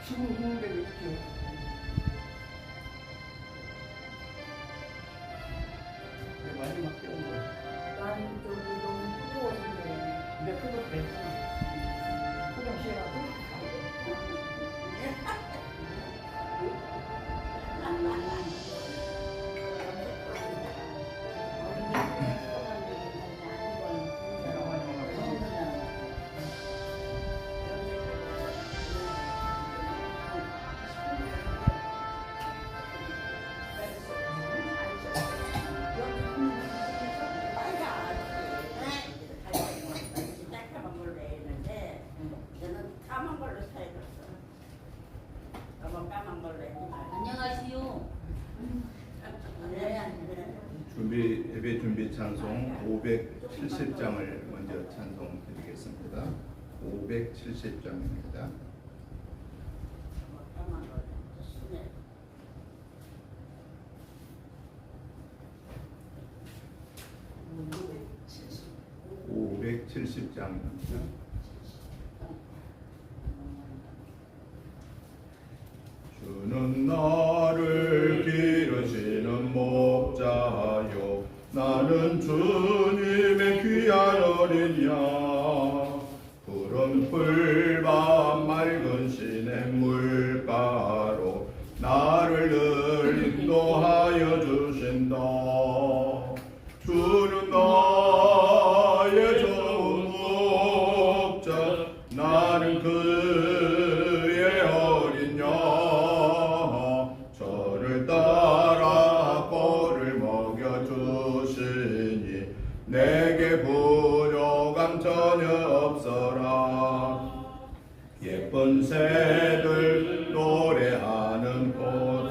지금 있는데 이렇게 마지막 때운 거야. 날이 저기 너무 뜨거워서 근데 그거 됐잖아. 그냥 쉬어가지고. 안녕하시오. 예배 준비 찬송 570장을 먼저 찬송드리겠습니다. 570장입니다. 주는 나를 기르시는 목자요, 나는 주님의 귀한 어린 양. 푸른 풀밭 맑은 시냇물가로 나를 늘 인도하여 주신다. 주는 나의 좋은 목자, 나는 그의 어린 양. 저를 따라 꼴을 먹여주시니 내게 부족함 전혀 없어라. 예쁜 새들 노래하는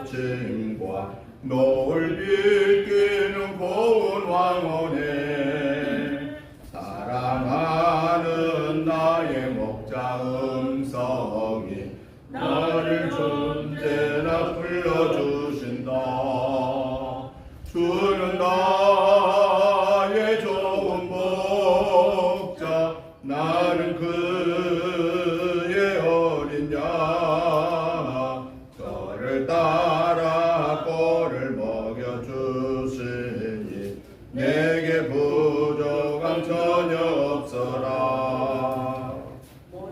꽃짐과 노을 비끼는 고운 황혼에 사랑하는 나의 목자 음성이 나를 언제나 불러주신다. 주는 나의 좋은 목자, 나는 그의 어린 양. 저를 따라 꼴을 먹여주시니 내게 부족함 전혀 없어라.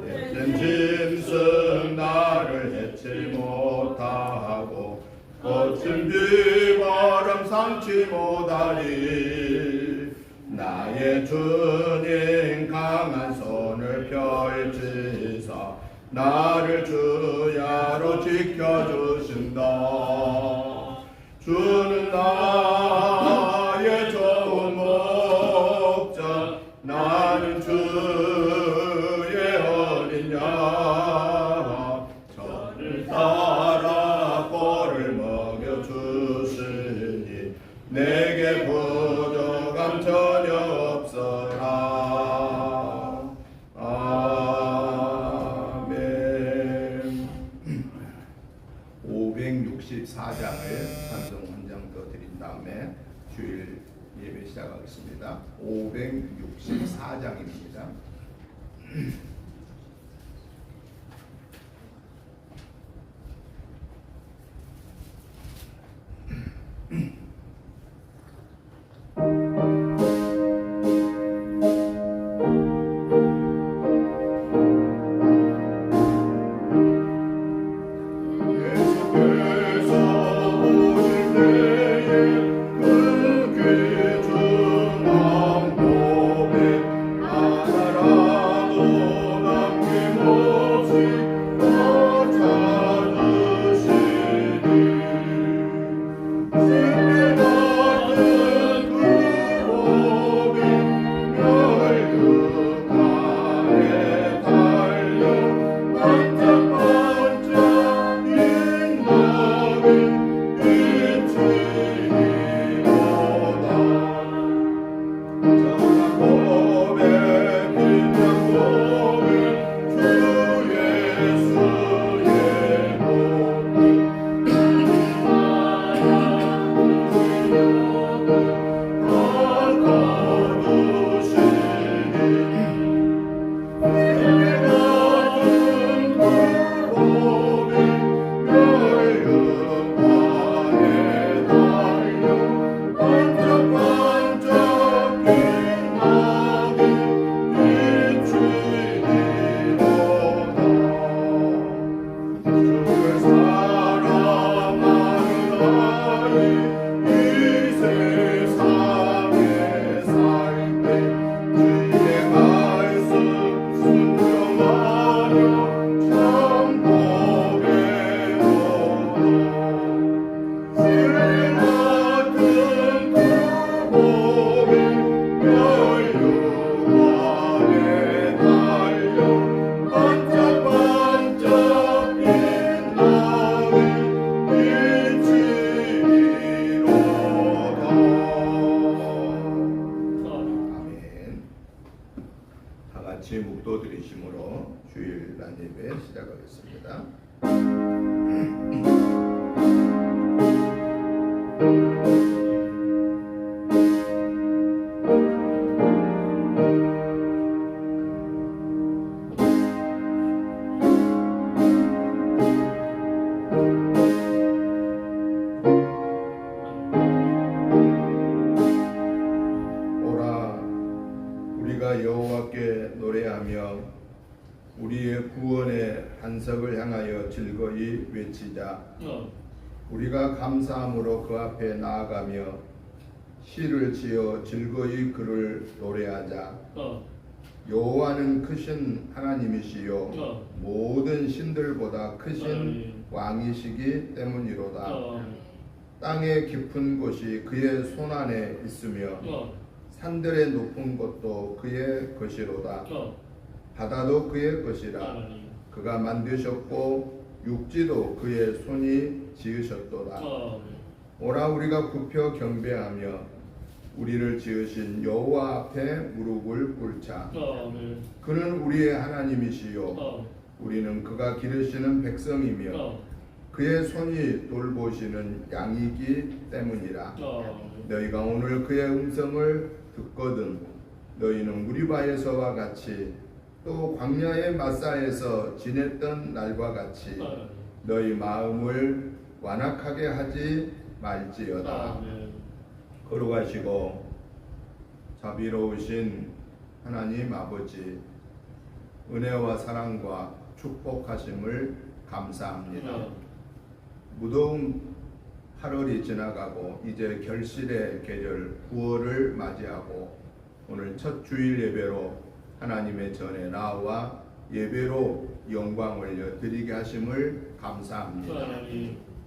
예쁜 짐승 나를 해치 못하고 거친 비바람 상치 못하리. 나의 주님 강한 손을 펼치사 나를 주야로 지켜주신다. 주는 나의 좋은 목자, 나는 주의 어린 양. 저를 따라 꼴을 먹여주시니 내게 부족함 전혀 없어라. 아멘. 564장을 찬송 한 장 더 드린 다음에 주일 예배 시작하겠습니다. 564장입니다. 그 귀중한 복에 하나라도 시작하겠습니다. 우리가 여호와께 노래하며 우리의 구원의 반석을 향하여 즐거이 외치자. 우리가 감사함으로 그 앞에 나아가며 시를 지어 즐거이 그를 노래하자. 여호와는 크신 하나님이시요 모든 신들보다 크신 왕이시기 때문이로다. 땅의 깊은 곳이 그의 손안에 있으며 산들의 높은 곳도 그의 것이로다. 바다도 그의 것이라. 그가 만드셨고 육지도 그의 손이 지으셨도다. 오라 우리가 굽혀 경배하며 우리를 지으신 여호와 앞에 무릎을 꿇자. 그는 우리의 하나님이시요 우리는 그가 기르시는 백성이며 그의 손이 돌보시는 양이기 때문이라. 너희가 오늘 그의 음성을 듣거든 너희는 무리바에서와 같이 또 광야의 마사에서 지냈던 날과 같이 너희 마음을 완악하게 하지 말지어다. 거룩하시고 자비로우신 하나님 아버지, 은혜와 사랑과 축복하심을 감사합니다. 무더운 8월이 지나가고 이제 결실의 계절 9월을 맞이하고 오늘 첫 주일 예배로 하나님의 전에 나와 예배로 영광을 드리게 하심을 감사합니다.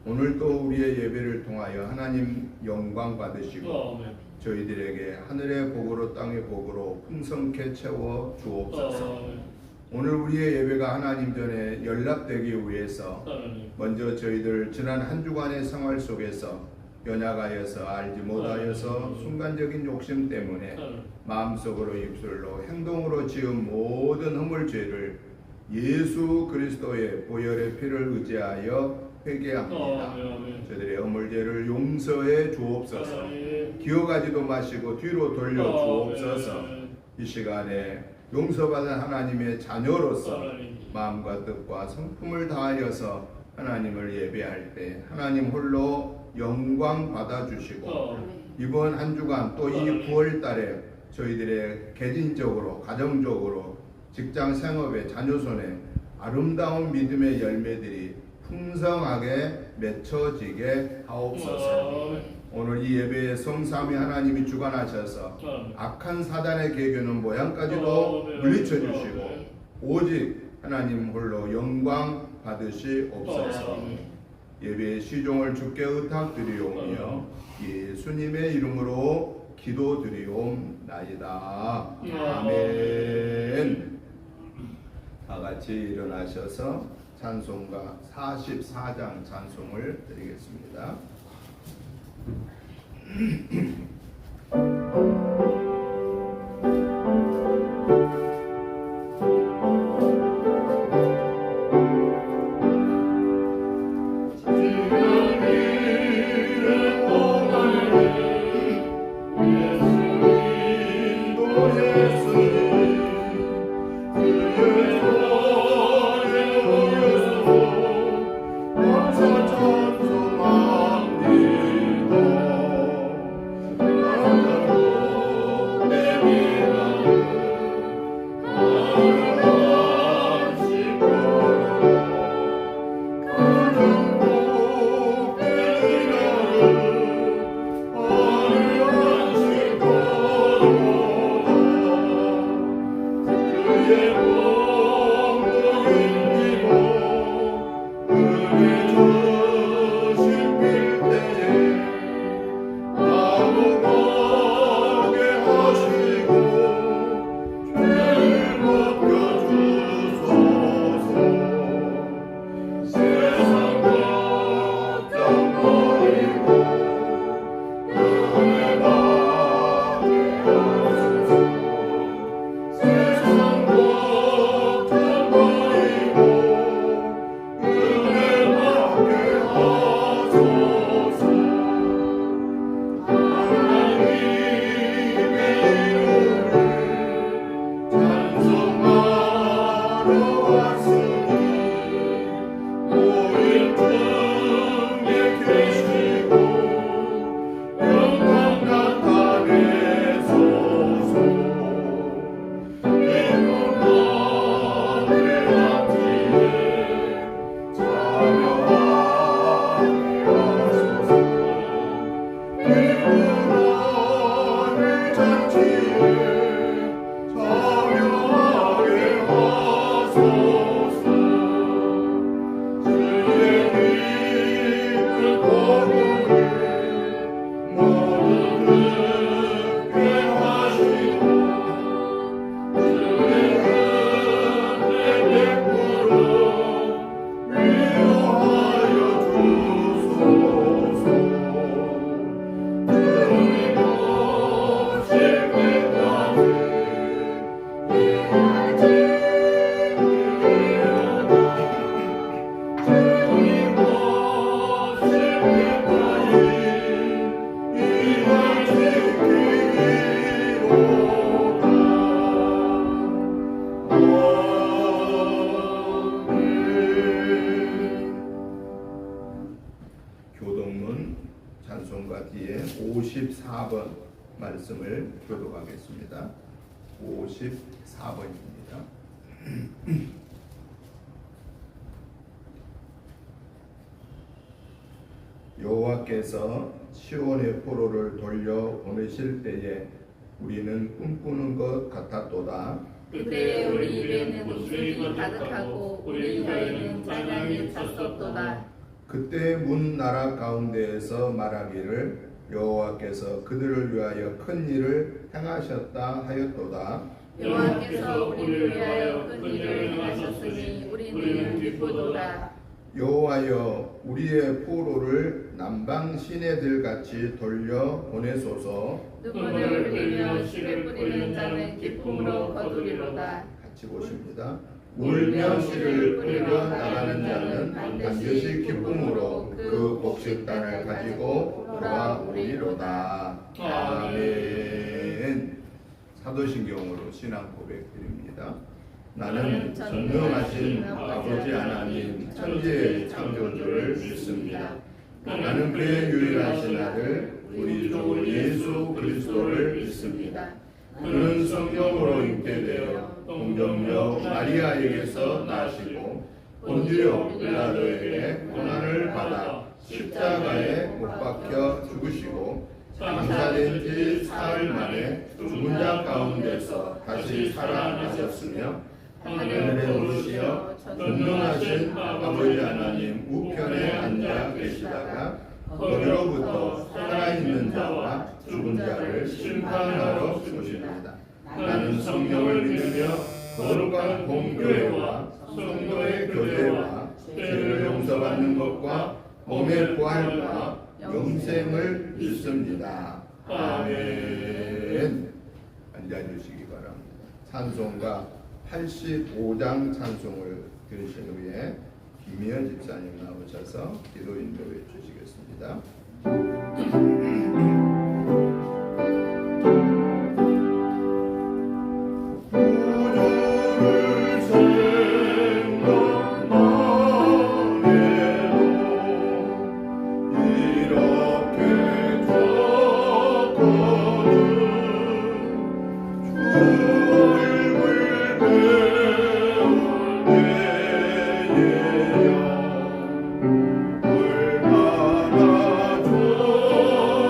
오늘 또 우리의 예배를 통하여 하나님 영광 받으시고 저희들에게 하늘의 복으로 땅의 복으로 풍성케 채워 주옵소서. 오늘 우리의 예배가 하나님 전에 연락되기 위해서 먼저 저희들 지난 한 주간의 생활 속에서 연약하여서 알지 못하여서 순간적인 욕심 때문에 마음속으로 입술로 행동으로 지은 모든 허물죄를 예수 그리스도의 보혈의 피를 의지하여 회개합니다. 저들의 허물죄를 용서해 주옵소서. 기억하지도 마시고 뒤로 돌려 주옵소서. 이 시간에 용서받은 하나님의 자녀로서 마음과 뜻과 성품을 다하여서 하나님을 예배할 때 하나님 홀로 영광 받아주시고 이번 한 주간 또 이 9월 달에 저희들의 개인적으로 가정적으로 직장 생업에 자녀 손에 아름다운 믿음의 열매들이 풍성하게 맺혀지게 하옵소서. 오늘 이 예배에 성삼위 하나님이 주관하셔서 악한 사단의 계교는 모양까지도 물리쳐 주시고 오직 하나님 홀로 영광 받으시옵소서. 예배의 시종을 주께 의탁드리오며 예수님의 이름으로 기도드리옵나이다. 아멘. 다 같이 일어나셔서 찬송가 44장 찬송을 드리겠습니다. 찬송합니다. 54번 말씀을 교독하겠습니다. 54번입니다. 여호와께서 시온의 포로를 돌려 보내실 때에 우리는 꿈꾸는 것 같았도다. 그때 우리 입에는 웃음이 가득하고 우리 혀에는 찬양이 찼었도다. 그때 문 나라 가운데에서 말하기를 여호와께서 그들을 위하여 큰 일을 행하셨다 하였도다. 여호와께서 우리를 위하여 큰 일을 행하셨으니 우리는 기쁘도다. 여호와여 우리의 포로를 남방 시내들 같이 돌려 보내소서. 눈물을 흘리며 씨를 뿌리는 자는 기쁨으로 거두리로다. 같이 보십니다. 울며 씨를 뿌리러 나가는 자는 반드시 기쁨으로 그 곡식단을 가지고 돌아오리로다. 아멘. 사도신경으로 신앙 고백드립니다. 나는 전능하신 아버지 하나님 천지의 창조주를 믿습니다. 나는 그의 유일하신 아들 우리 주 예수 그리스도를 믿습니다. 그는 성령으로 잉태되어 동정녀 마리아에게서 나시고 본디오 빌라도에게 고난을 받아 십자가에 못 박혀 죽으시고 장사된 지 사흘 만에 죽은 자 가운데서 다시 살아나셨으며 하늘에 오르시어 전능하신 아버지 하나님 우편에 앉아 계시다가 거기로부터 살아있는 자와 죽은 자를 심판하러 오십니다. 나는 성령을 믿으며 거룩한 공교회와 성도의 교제와 죄를 용서받는 것과 몸의 부활과 영생을 믿습니다. 아멘. 앉아주시기 바랍니다. 찬송가 85장 찬송을 들으신 후에 김희연 집사님 나오셔서 기도 인도해 주시겠습니다. 얼마나 좋아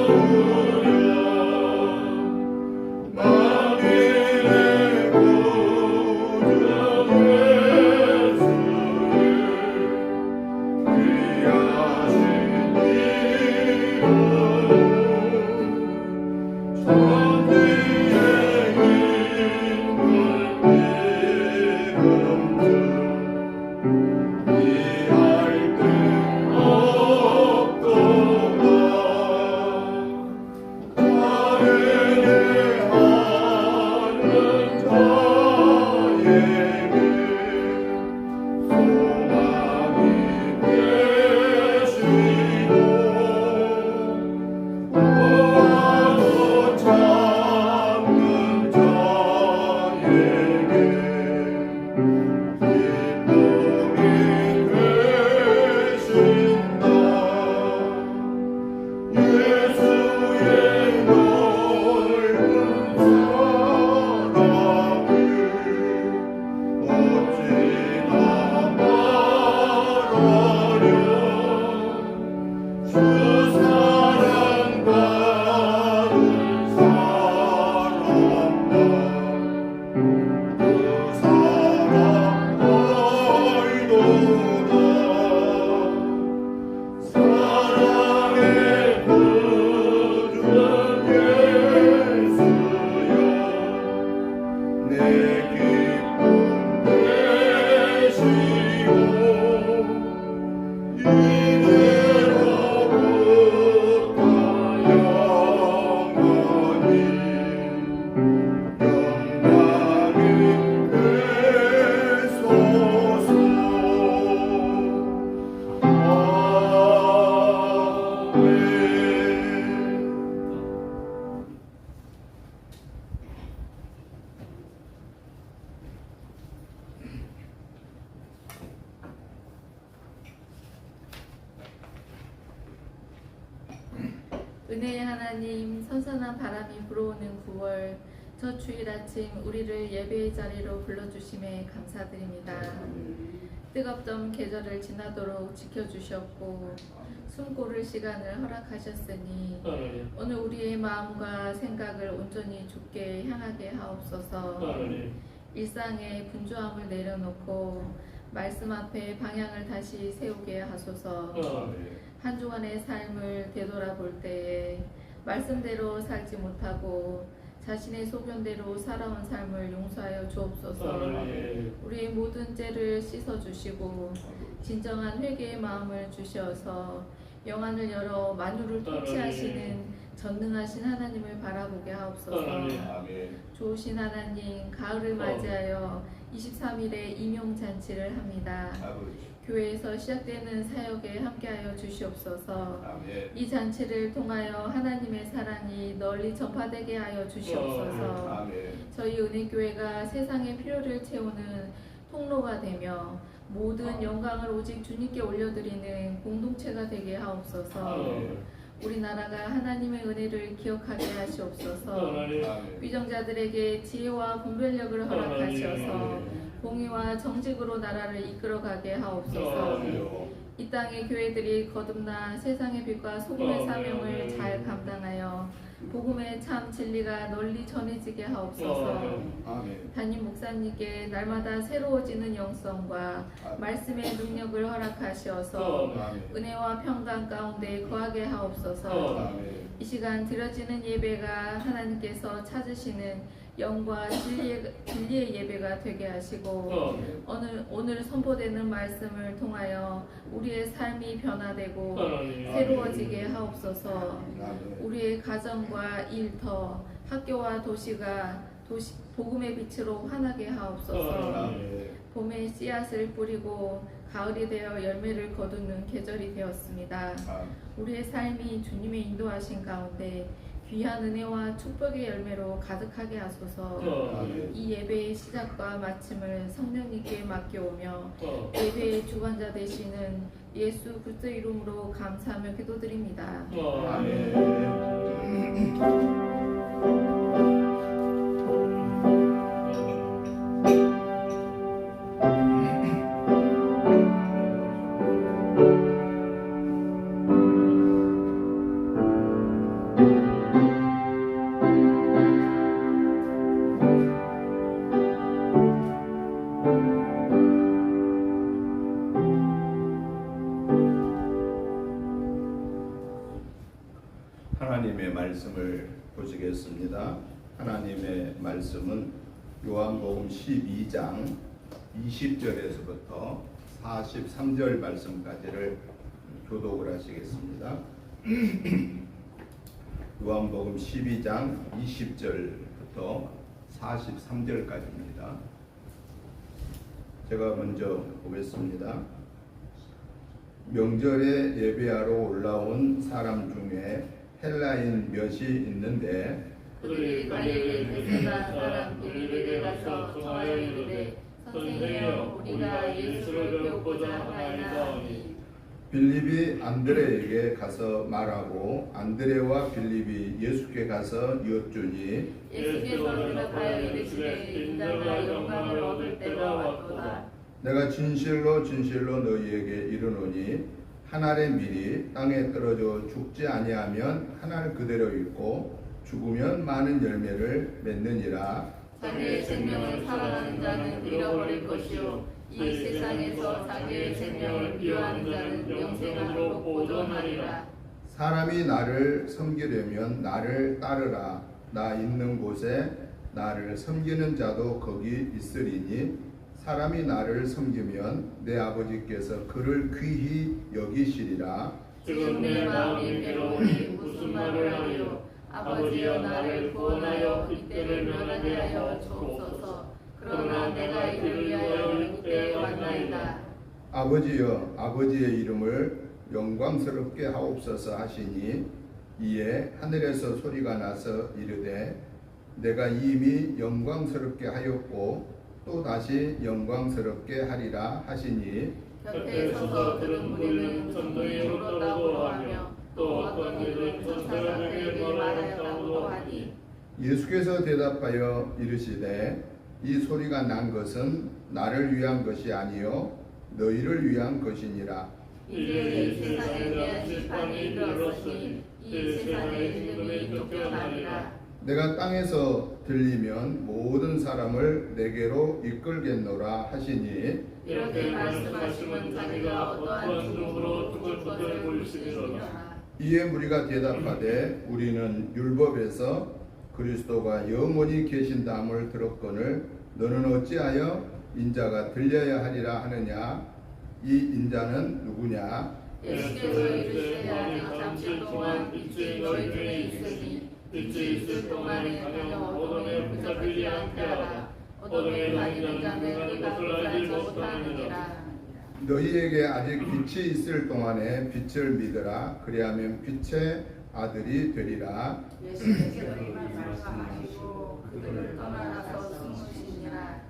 은혜의 하나님, 선선한 바람이 불어오는 9월 첫 주일 아침 우리를 예배의 자리로 불러주심에 감사드립니다. 뜨겁던 계절을 지나도록 지켜주셨고 숨 고를 시간을 허락하셨으니 오늘 우리의 마음과 생각을 온전히 주께 향하게 하옵소서. 일상의 분주함을 내려놓고 말씀 앞에 방향을 다시 세우게 하소서. 한 주간의 삶을 되돌아볼 때에 말씀대로 살지 못하고 자신의 소견대로 살아온 삶을 용서하여 주옵소서. 우리의 모든 죄를 씻어주시고 진정한 회개의 마음을 주셔서 영안을 열어 만유를 통치하시는 전능하신 하나님을 바라보게 하옵소서. 좋으신 하나님, 가을을 맞이하여 23일에 임용잔치를 합니다. 교회에서 시작되는 사역에 함께하여 주시옵소서. 이 잔치를 통하여 하나님의 사랑이 널리 전파되게 하여 주시옵소서. 저희 은혜교회가 세상의 필요를 채우는 통로가 되며 모든 영광을 오직 주님께 올려드리는 공동체가 되게 하옵소서. 우리나라가 하나님의 은혜를 기억하게 하시옵소서. 위정자들에게 지혜와 분별력을 허락하셔서 공의와 정직으로 나라를 이끌어가게 하옵소서. 이 땅의 교회들이 거듭나 세상의 빛과 소금의 사명을 잘 감당하여 복음의 참 진리가 널리 전해지게 하옵소서. 담임 목사님께 날마다 새로워지는 영성과 말씀의 능력을 허락하시어서 은혜와 평강 가운데 거하게 하옵소서. 이 시간 드려지는 예배가 하나님께서 찾으시는 영과 진리의 예배가 되게 하시고 오늘 선포되는 말씀을 통하여 우리의 삶이 변화되고 새로워지게 하옵소서. 우리의 가정과 일터, 학교와 도시가 복음의 빛으로 환하게 하옵소서. 봄에 씨앗을 뿌리고 가을이 되어 열매를 거두는 계절이 되었습니다. 우리의 삶이 주님의 인도하신 가운데 귀한 은혜와 축복의 열매로 가득하게 하소서. 이 예배의 시작과 마침을 성령님께 맡겨오며 예배의 주관자 되시는 예수 그리스도의 이름으로 감사하며 기도드립니다. 하나님의 말씀을 보시겠습니다. 하나님의 말씀은 요한복음 12장 20절에서부터 43절 말씀까지를 교독을 하시겠습니다. 요한복음 12장 20절부터 43절까지입니다. 제가 먼저 보겠습니다. 명절에 예배하러 올라온 사람 중에 헬라인 몇이 있는데 그들이 갈릴리 베세다 사람 빌립에게 가서 청하여 이르되 선생이여 우리가 예수를 배우고자 하나이다 하니 빌립이 안드레에게 가서 말하고 안드레와 빌립이 예수께 가서 여쭈니 예수께서 대답하여 이르시되 인자가 영광을 얻을 때가 왔도다. 내가 진실로 진실로 너희에게 이르노니 한 알의 밀이 땅에 떨어져 죽지 아니하면 한 알 그대로 있고 죽으면 많은 열매를 맺느니라. 자기의 생명을 사랑하는 자는 잃어버릴 것이요 이 세상에서 자기의 생명을 비워하는 자는 영생으로 보존하리라. 사람이 나를 섬기려면 나를 따르라. 나 있는 곳에 나를 섬기는 자도 거기 있으리니 사람이 나를 섬기면 내 아버지께서 그를 귀히 여기시리라. 지금 내 마음이 괴로우니 무슨 말을 하리요. 아버지여 나를 구원하여 이때를 면하게 하여 주옵소서. 그러나 내가 이를 위하여 이때에 왔나이다. 아버지여 아버지의 이름을 영광스럽게 하옵소서 하시니 이에 하늘에서 소리가 나서 이르되 내가 이미 영광스럽게 하였고 또 다시 영광스럽게 하리라 하시니 곁에 서서 들은 무리는 천도에 울었다고 하며 또 어떤 이는 천사들에게 말하였다고 하니 예수께서 대답하여 이르시되 이 소리가 난 것은 나를 위한 것이 아니요 너희를 위한 것이니라. 이제 이 세상에 대한 심판이 이르렀으니 이 세상의 임금이 쫓겨나리라. 내가 땅에서 들리면 모든 사람을 내게로 이끌겠노라 하시니 이렇게 말씀하시면 자기가 어떠한 죽음으로 죽을 것을 보이시리라. 이에 무리가 대답하되 우리는 율법에서 그리스도가 영원히 계신다함을 들었거늘 너는 어찌하여 인자가 들려야 하리라 하느냐. 이 인자는 누구냐. 예수께서 이르시되 아직 잠시 동안 빛이 너희 중에 있으니 빛이 있을 동안에 가령 어둠에 붙잡히지 않게 하라. 어둠에 다니는 자는 그것을 알지 못하느니라. 너희에게 아직 빛이 있을 동안에 빛을 믿으라. 그리하면 빛의 아들이 되리라. 예수께서 말씀하시고 그들을 떠나서 숨으시니라.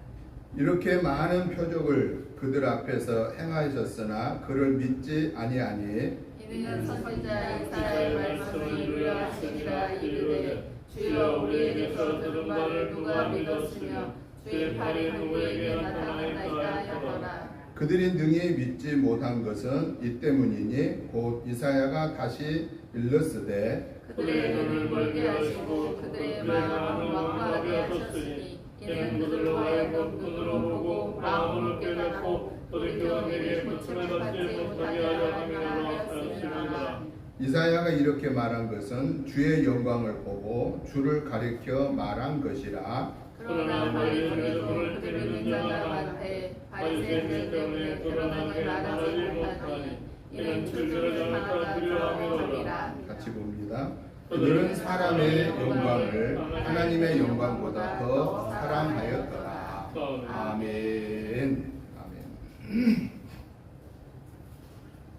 이렇게 많은 표적을 그들 앞에서 행하셨으나 그를 믿지 아니하니 이는 선지자 이사야의 말씀을 이루려 하시니라. 이르되 주여 우리에게서 들은 바를 누가 믿었으며 주의 팔이 누구에게 나타났나이까 하더라. 그들이 능히 믿지 못한 것은 이 때문이니 곧 이사야가 다시 일렀으되 그들의 눈을 멀게 하시고 그들의 마음을 막하게 하셨으니 이는 그들로 하여금 눈으로 보고 마음으로 깨닫고 돌이켜 내게 고침을 받지 못하게 하려 함이라 하였으니라. 이사야가 이렇게 말한 것은 주의 영광을 보고 주를 가리켜 말한 것이라. 그러나 너희 중에서 눈을 들이는 자가 많되 바리새인들 때문에 드러나게 말하지 못하니 이는 주를 향하여 함이라. 같이 봅니다. 그들은 사람의 영광을 하나님의 영광보다 더 사랑하였더라. 아멘. 아멘.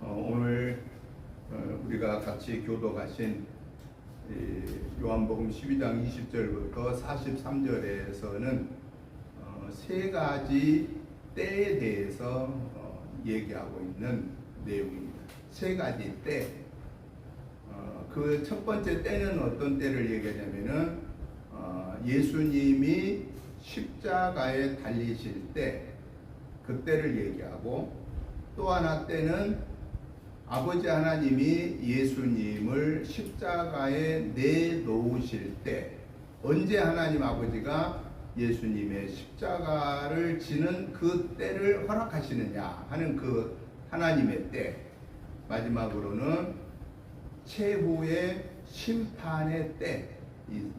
오늘 우리가 같이 교독하신 요한복음 12장 20절부터 43절에서는 세 가지 때에 대해서 얘기하고 있는 내용입니다. 세 가지 때. 그 첫 번째 때는 어떤 때를 얘기하냐면은 예수님이 십자가에 달리실 때 그때를 얘기하고, 또 하나 때는 아버지 하나님이 예수님을 십자가에 내놓으실 때, 언제 하나님 아버지가 예수님의 십자가를 지는 그 때를 허락하시느냐 하는 그 하나님의 때. 마지막으로는 최후의 심판의 때.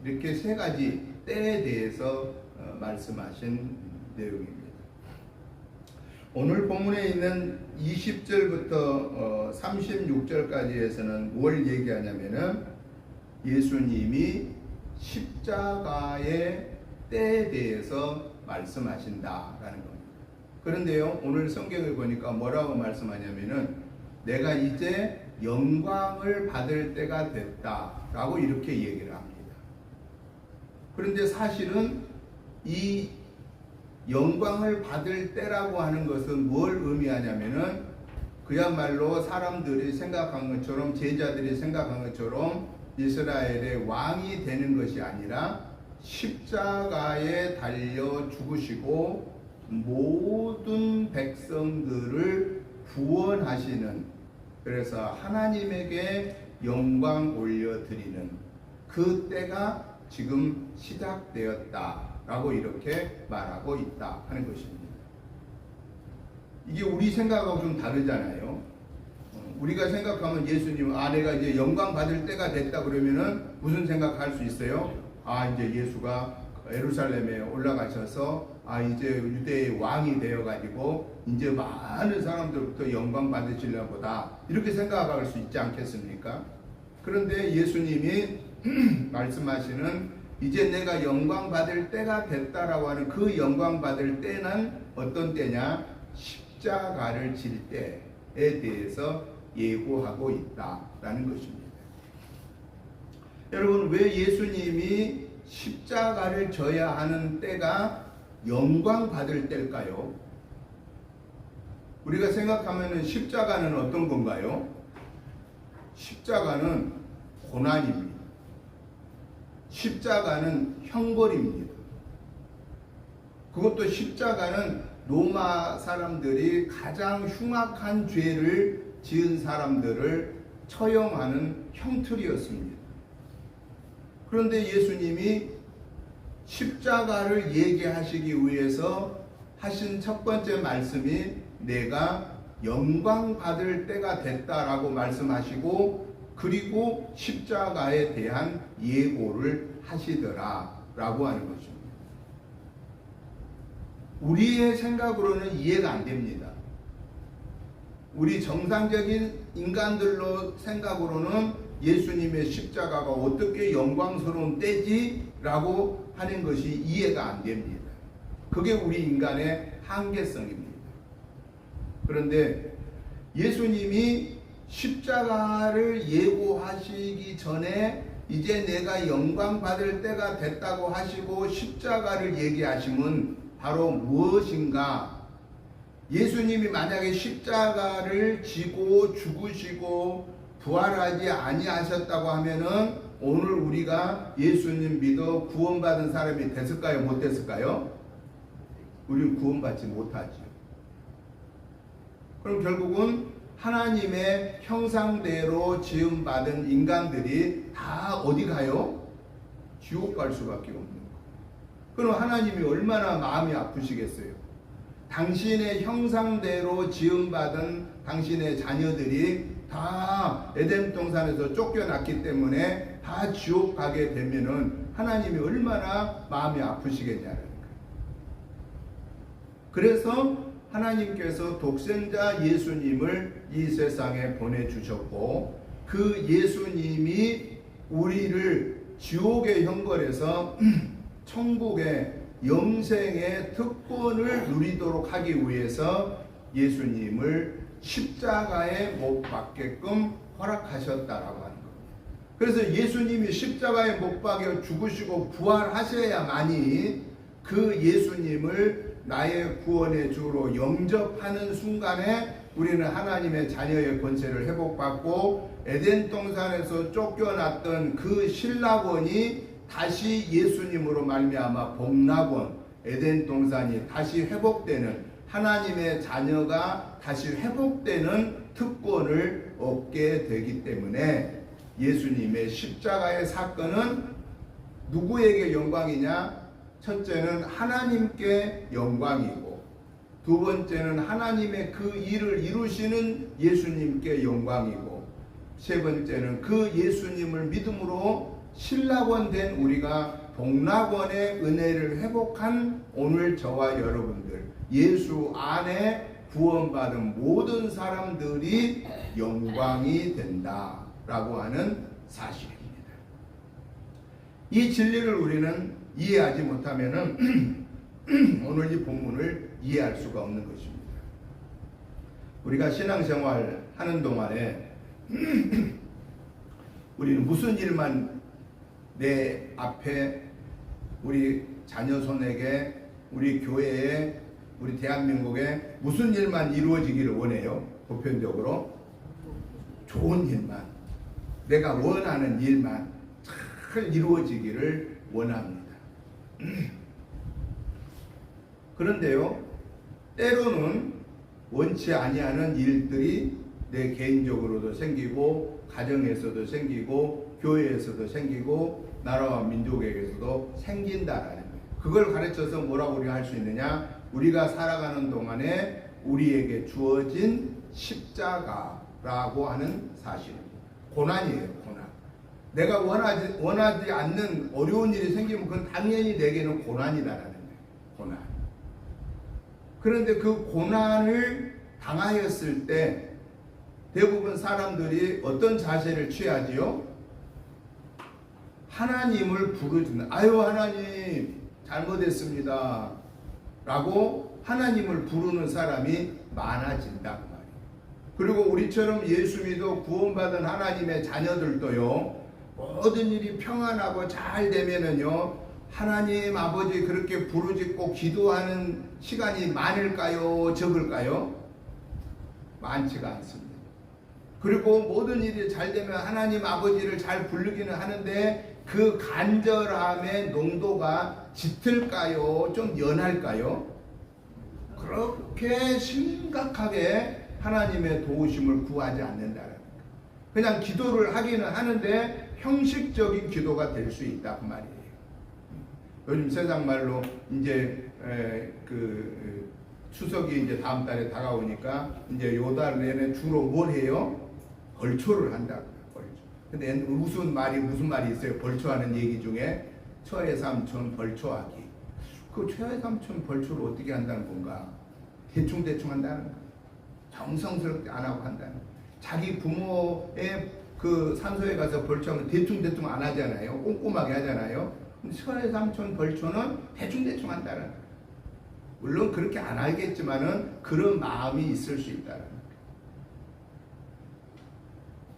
이렇게 세 가지 때에 대해서 말씀하신 내용입니다. 오늘 본문에 있는 20절부터 36절까지에서는 뭘 얘기하냐면은 예수님이 십자가의 때에 대해서 말씀하신다라는 겁니다. 그런데요, 오늘 성경을 보니까 뭐라고 말씀하냐면은 내가 이제 영광을 받을 때가 됐다라고 이렇게 얘기를 합니다. 그런데 사실은 이 영광을 받을 때라고 하는 것은 뭘 의미하냐면은 그야말로 사람들이 생각한 것처럼, 제자들이 생각한 것처럼 이스라엘의 왕이 되는 것이 아니라 십자가에 달려 죽으시고 모든 백성들을 구원하시는, 그래서 하나님에게 영광 올려드리는 그 때가 지금 시작되었다라고 이렇게 말하고 있다 하는 것입니다. 이게 우리 생각하고 좀 다르잖아요. 우리가 생각하면 예수님, 내가 이제 영광 받을 때가 됐다 그러면은 무슨 생각할 수 있어요? 이제 예수가 예루살렘에 올라가셔서 이제 유대의 왕이 되어가지고 이제 많은 사람들부터 영광 받으시려나 보다, 이렇게 생각할 수 있지 않겠습니까? 그런데 예수님이 말씀하시는 이제 내가 영광 받을 때가 됐다라고 하는 그 영광 받을 때는 어떤 때냐? 십자가를 질 때에 대해서 예고하고 있다라는 것입니다. 여러분, 왜 예수님이 십자가를 져야 하는 때가 영광 받을 때일까요? 우리가 생각하면 십자가는 어떤 건가요? 십자가는 고난입니다. 십자가는 형벌입니다. 그것도 십자가는 로마 사람들이 가장 흉악한 죄를 지은 사람들을 처형하는 형틀이었습니다. 그런데 예수님이 십자가를 얘기하시기 위해서 하신 첫 번째 말씀이 내가 영광 받을 때가 됐다라고 말씀하시고, 그리고 십자가에 대한 예고를 하시더라라고 하는 것입니다. 우리의 생각으로는 이해가 안 됩니다. 우리 정상적인 인간들로 생각으로는 예수님의 십자가가 어떻게 영광스러운 때지라고 하는 것이 이해가 안 됩니다. 그게 우리 인간의 한계성입니다. 그런데 예수님이 십자가를 예고하시기 전에 이제 내가 영광 받을 때가 됐다고 하시고 십자가를 얘기하시면 바로 무엇인가? 예수님이 만약에 십자가를 지고 죽으시고 부활하지 아니하셨다고 하면은 오늘 우리가 예수님 믿어 구원받은 사람이 됐을까요? 못 됐을까요? 우리는 구원받지 못하죠. 그럼 결국은 하나님의 형상대로 지음받은 인간들이 다 어디 가요? 지옥 갈 수밖에 없는 거예요. 그럼 하나님이 얼마나 마음이 아프시겠어요? 당신의 형상대로 지음받은 당신의 자녀들이 다 에덴 동산에서 쫓겨났기 때문에 다 지옥 가게 되면은 하나님이 얼마나 마음이 아프시겠냐는 거예요. 그래서 하나님께서 독생자 예수님을 이 세상에 보내주셨고, 그 예수님이 우리를 지옥의 형벌에서 천국의 영생의 특권을 누리도록 하기 위해서 예수님을 십자가에 못 박게끔 허락하셨다라고 하는 겁니다. 그래서 예수님이 십자가에 못 박여 죽으시고 부활하셔야만이 그 예수님을 나의 구원의 주로 영접하는 순간에 우리는 하나님의 자녀의 권세를 회복받고 에덴 동산에서 쫓겨났던 그 신락원이 다시 예수님으로 말미암아 복락원, 에덴 동산이 다시 회복되는, 하나님의 자녀가 다시 회복되는 특권을 얻게 되기 때문에 예수님의 십자가의 사건은 누구에게 영광이냐? 첫째는 하나님께 영광이고, 두 번째는 하나님의 그 일을 이루시는 예수님께 영광이고, 세 번째는 그 예수님을 믿음으로 신락원 된 우리가 복락원의 은혜를 회복한 오늘 저와 여러분들, 예수 안에 구원받은 모든 사람들이 영광이 된다라고 하는 사실입니다. 이 진리를 우리는 이해하지 못하면은 오늘 이 본문을 이해할 수가 없는 것입니다. 우리가 신앙생활 하는 동안에 우리는 무슨 일만 내 앞에 우리 자녀 손에게, 우리 교회에, 우리 대한민국에 무슨 일만 이루어지기를 원해요? 보편적으로 좋은 일만, 내가 원하는 일만 잘 이루어지기를 원합니다. 그런데요, 때로는 원치 아니하는 일들이 내 개인적으로도 생기고, 가정에서도 생기고, 교회에서도 생기고, 나라와 민족에게서도 생긴다라는 거예요. 그걸 가르쳐서 뭐라고 우리가 할 수 있느냐? 우리가 살아가는 동안에 우리에게 주어진 십자가라고 하는 사실입니다. 고난이에요, 고난. 내가 원하지 않는 어려운 일이 생기면 그건 당연히 내게는 고난이다라는 거예요. 고난. 그런데 그 고난을 당하였을 때 대부분 사람들이 어떤 자세를 취하지요? 하나님을 부르짖는, 아유 하나님 잘못했습니다 라고 하나님을 부르는 사람이 많아진단 말이에요. 그리고 우리처럼 예수 믿어 구원받은 하나님의 자녀들도요, 모든 일이 평안하고 잘 되면은요, 하나님 아버지 그렇게 부르짖고 기도하는 시간이 많을까요? 적을까요? 많지가 않습니다. 그리고 모든 일이 잘 되면 하나님 아버지를 잘 부르기는 하는데 그 간절함의 농도가 짙을까요? 좀 연할까요? 그렇게 심각하게 하나님의 도우심을 구하지 않는다는 거예요. 그냥 기도를 하기는 하는데 형식적인 기도가 될 수 있다 그 말이에요. 요즘 세상 말로 이제 추석이 이제 다음 달에 다가오니까 이제 요 달 내내 주로 뭘 해요? 벌초를 한다고요. 벌초. 근데 무슨 말이 있어요? 벌초하는 얘기 중에 처의 삼촌 벌초하기. 그 처의 삼촌 벌초를 어떻게 한다는 건가? 대충 한다는 거. 정성스럽게 안 하고 한다는 거. 자기 부모의 그 산소에 가서 벌초하면 대충 안 하잖아요. 꼼꼼하게 하잖아요. 근데 처의 삼촌 벌초는 대충 한다는 거. 물론 그렇게 안 알겠지만은 그런 마음이 있을 수 있다는 거예요.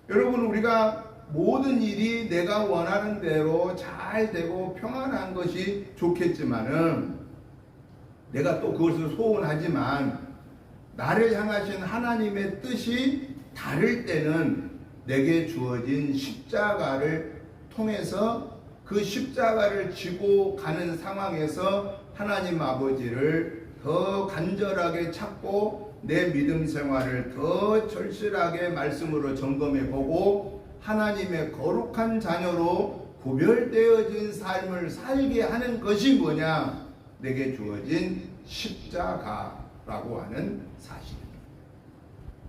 여러분, 우리가 모든 일이 내가 원하는 대로 잘 되고 평안한 것이 좋겠지만은 내가 또 그것을 소원하지만 나를 향하신 하나님의 뜻이 다를 때는 내게 주어진 십자가를 통해서 그 십자가를 지고 가는 상황에서 하나님 아버지를 더 간절하게 찾고 내 믿음 생활을 더 절실하게 말씀으로 점검해 보고 하나님의 거룩한 자녀로 구별되어진 삶을 살게 하는 것이 뭐냐? 내게 주어진 십자가라고 하는 사실입니다.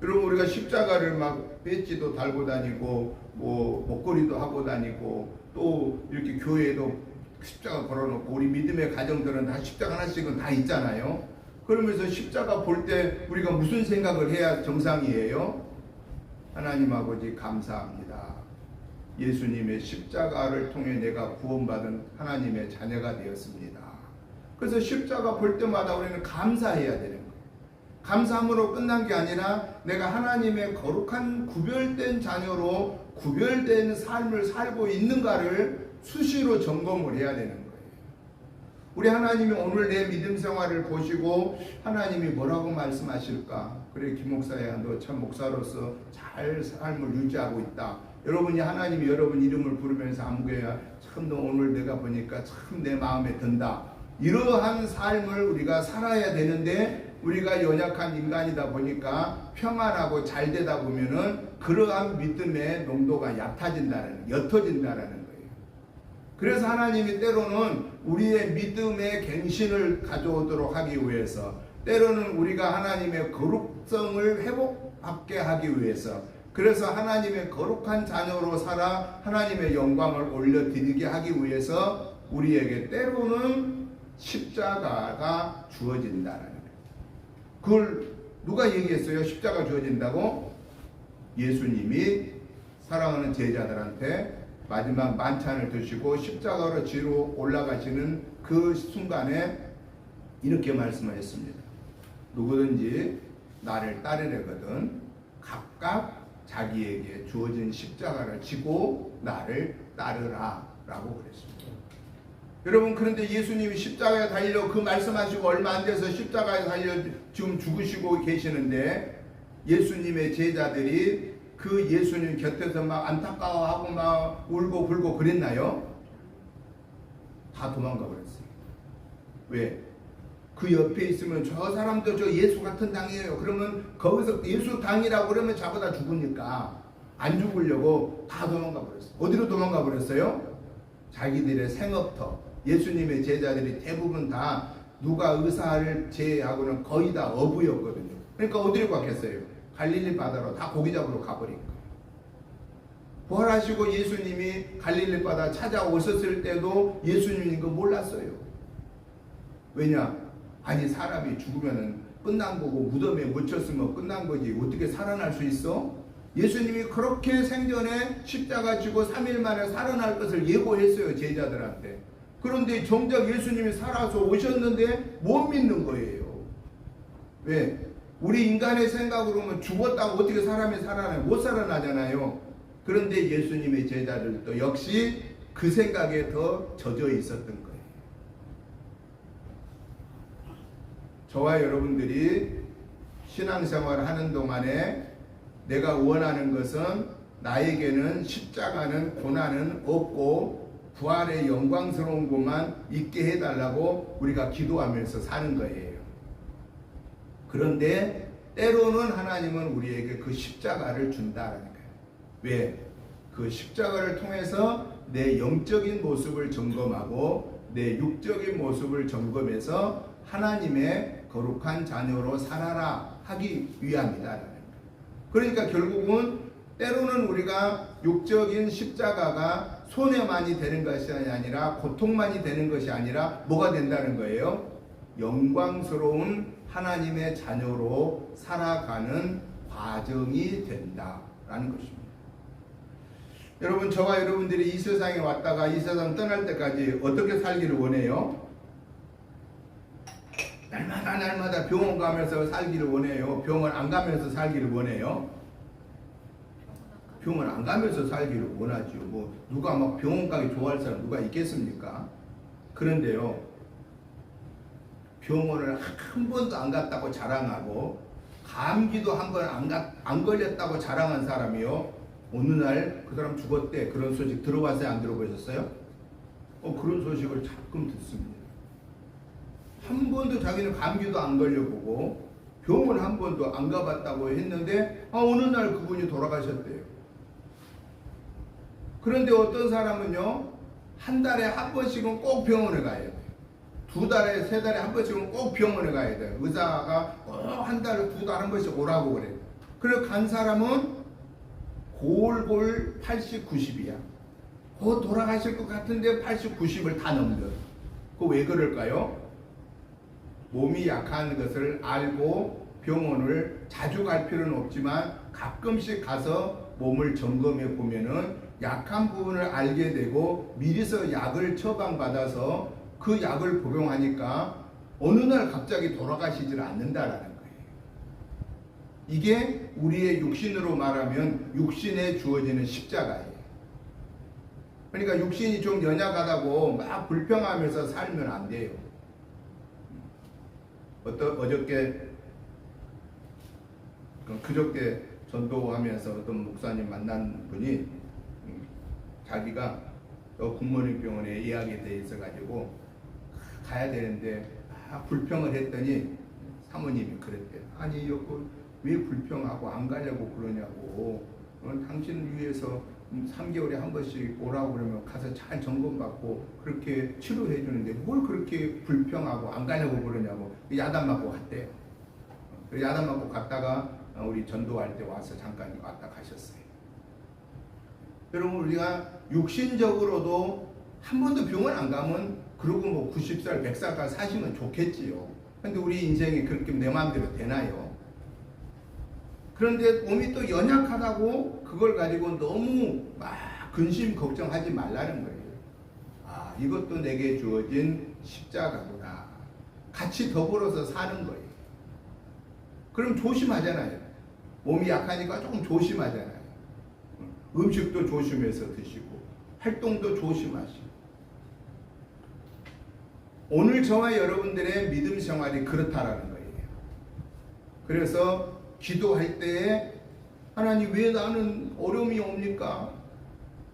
여러분, 우리가 십자가를 막 배지도 달고 다니고 뭐 목걸이도 하고 다니고 또 이렇게 교회에도 십자가 걸어놓고 우리 믿음의 가정들은 다 십자가 하나씩은 다 있잖아요. 그러면서 십자가 볼 때 우리가 무슨 생각을 해야 정상이에요? 하나님 아버지 감사합니다. 예수님의 십자가를 통해 내가 구원받은 하나님의 자녀가 되었습니다. 그래서 십자가 볼 때마다 우리는 감사해야 되는 거예요. 감사함으로 끝난 게 아니라 내가 하나님의 거룩한 구별된 자녀로 구별된 삶을 살고 있는가를 수시로 점검을 해야 되는 거예요. 우리 하나님이 오늘 내 믿음 생활을 보시고 하나님이 뭐라고 말씀하실까? 그래, 김 목사야, 너 참 목사로서 잘 삶을 유지하고 있다. 여러분이 하나님이 여러분 이름을 부르면서 아무개야 참 너 오늘 내가 보니까 참 내 마음에 든다. 이러한 삶을 우리가 살아야 되는데 우리가 연약한 인간이다 보니까 평안하고 잘 되다 보면은 그러한 믿음의 농도가 얕아진다는, 옅어진다는 거예요. 그래서 하나님이 때로는 우리의 믿음의 갱신을 가져오도록 하기 위해서, 때로는 우리가 하나님의 거룩성을 회복하게 하기 위해서, 그래서 하나님의 거룩한 자녀로 살아 하나님의 영광을 올려드리게 하기 위해서 우리에게 때로는 십자가가 주어진다는 거예요. 그걸 누가 얘기했어요? 십자가 주어진다고? 예수님이 사랑하는 제자들한테 마지막 만찬을 드시고 십자가로 지로 올라가시는 그 순간에 이렇게 말씀하셨습니다. 누구든지 나를 따르려거든 각각 자기에게 주어진 십자가를 지고 나를 따르라 라고 그랬습니다. 여러분, 그런데 예수님이 십자가에 달려 그 말씀하시고 얼마 안 돼서 십자가에 달려 지금 죽으시고 계시는데 예수님의 제자들이 그 예수님 곁에서 막 안타까워하고 막 울고 불고 그랬나요? 다 도망가 버렸어요. 왜? 그 옆에 있으면 저 사람도 저 예수 같은 당이에요. 그러면 거기서 예수 당이라고 그러면 자보다 죽으니까 안 죽으려고 다 도망가 버렸어요. 어디로 도망가 버렸어요? 자기들의 생업터. 예수님의 제자들이 대부분 다 누가 의사를 제외하고는 거의 다 어부였거든요. 그러니까 어디로 갔겠어요? 갈릴리 바다로 다 고기 잡으러 가버린 거예요. 부활하시고 예수님이 갈릴리 바다 찾아오셨을 때도 예수님인 거 몰랐어요. 왜냐? 아니, 사람이 죽으면 끝난 거고 무덤에 묻혔으면 끝난 거지 어떻게 살아날 수 있어? 예수님이 그렇게 생전에 십자가 지고 3일 만에 살아날 것을 예고했어요, 제자들한테. 그런데 정작 예수님이 살아서 오셨는데 못 믿는 거예요. 왜? 우리 인간의 생각으로는 죽었다고 어떻게 사람이 살아나요? 못 살아나잖아요. 그런데 예수님의 제자들도 역시 그 생각에 더 젖어 있었던 거예요. 저와 여러분들이 신앙생활을 하는 동안에 내가 원하는 것은 나에게는 십자가는 고난은 없고 부활의 영광스러운 것만 있게 해달라고 우리가 기도하면서 사는 거예요. 그런데 때로는 하나님은 우리에게 그 십자가를 준다라는 거예요. 왜? 그 십자가를 통해서 내 영적인 모습을 점검하고 내 육적인 모습을 점검해서 하나님의 거룩한 자녀로 살아라 하기 위함이다. 그러니까 결국은 때로는 우리가 육적인 십자가가 손해만이 되는 것이 아니라 고통만이 되는 것이 아니라 뭐가 된다는 거예요? 영광스러운 하나님의 자녀로 살아가는 과정이 된다라는 것입니다. 여러분, 저와 여러분들이 이 세상에 왔다가 이 세상 떠날 때까지 어떻게 살기를 원해요? 날마다 병원 가면서 살기를 원해요? 병원 안 가면서 살기를 원해요? 병원 안 가면서 살기를 원하죠. 뭐 누가 막 병원 가기 좋아할 사람 누가 있겠습니까? 그런데요, 병원을 한 번도 안 갔다고 자랑하고 감기도 한 번 안 걸렸다고 자랑한 사람이요, 어느 날 그 사람 죽었대. 그런 소식 들어봤어요? 안 들어보셨어요? 그런 소식을 가끔 듣습니다. 한 번도 자기는 감기도 안 걸려보고 병원 한 번도 안 가봤다고 했는데 어느 날 그분이 돌아가셨대요. 그런데 어떤 사람은요, 한 달에 한 번씩은 꼭 병원에 가야 돼요. 두 달에 세 달에 한 번씩은 꼭 병원에 가야 돼요. 의사가 한 달에 두 달 한 번씩 오라고 그래요. 그래서 간 사람은 골골 80, 90이야. 곧 돌아가실 것 같은데 80, 90을 다 넘겨요. 그거 왜 그럴까요? 몸이 약한 것을 알고 병원을 자주 갈 필요는 없지만 가끔씩 가서 몸을 점검해 보면은 약한 부분을 알게 되고 미리서 약을 처방받아서 그 약을 복용하니까 어느 날 갑자기 돌아가시질 않는다라는 거예요. 이게 우리의 육신으로 말하면 육신에 주어지는 십자가예요. 그러니까 육신이 좀 연약하다고 막 불평하면서 살면 안 돼요. 그저께 전도하면서 어떤 목사님 만난 분이 자기가 굿모닝 병원에 예약이 돼 있어 가지고 가야 되는데 불평을 했더니 사모님이 그랬대요. 아니 왜 불평하고 안 가려고 그러냐고. 당신을 위해서 3개월에 한 번씩 오라고 그러면 가서 잘 점검받고 그렇게 치료해 주는데 뭘 그렇게 불평하고 안 가려고 그러냐고 야단 맞고 갔대요. 야단 맞고 갔다가 우리 전도할 때 와서 잠깐 왔다 가셨어요. 여러분, 우리가 육신적으로도 한 번도 병원 안 가면 그러고 뭐 90살, 100살까지 사시면 좋겠지요. 근데 우리 인생이 그렇게 내 마음대로 되나요? 그런데 몸이 또 연약하다고 그걸 가지고 너무 막 근심 걱정하지 말라는 거예요. 이것도 내게 주어진 십자가구나. 같이 더불어서 사는 거예요. 그럼 조심하잖아요. 몸이 약하니까 조금 조심하잖아요. 음식도 조심해서 드시고 활동도 조심하시고. 오늘 저와 여러분들의 믿음 생활이 그렇다라는 거예요. 그래서 기도할 때에 하나님 왜 나는 어려움이 옵니까?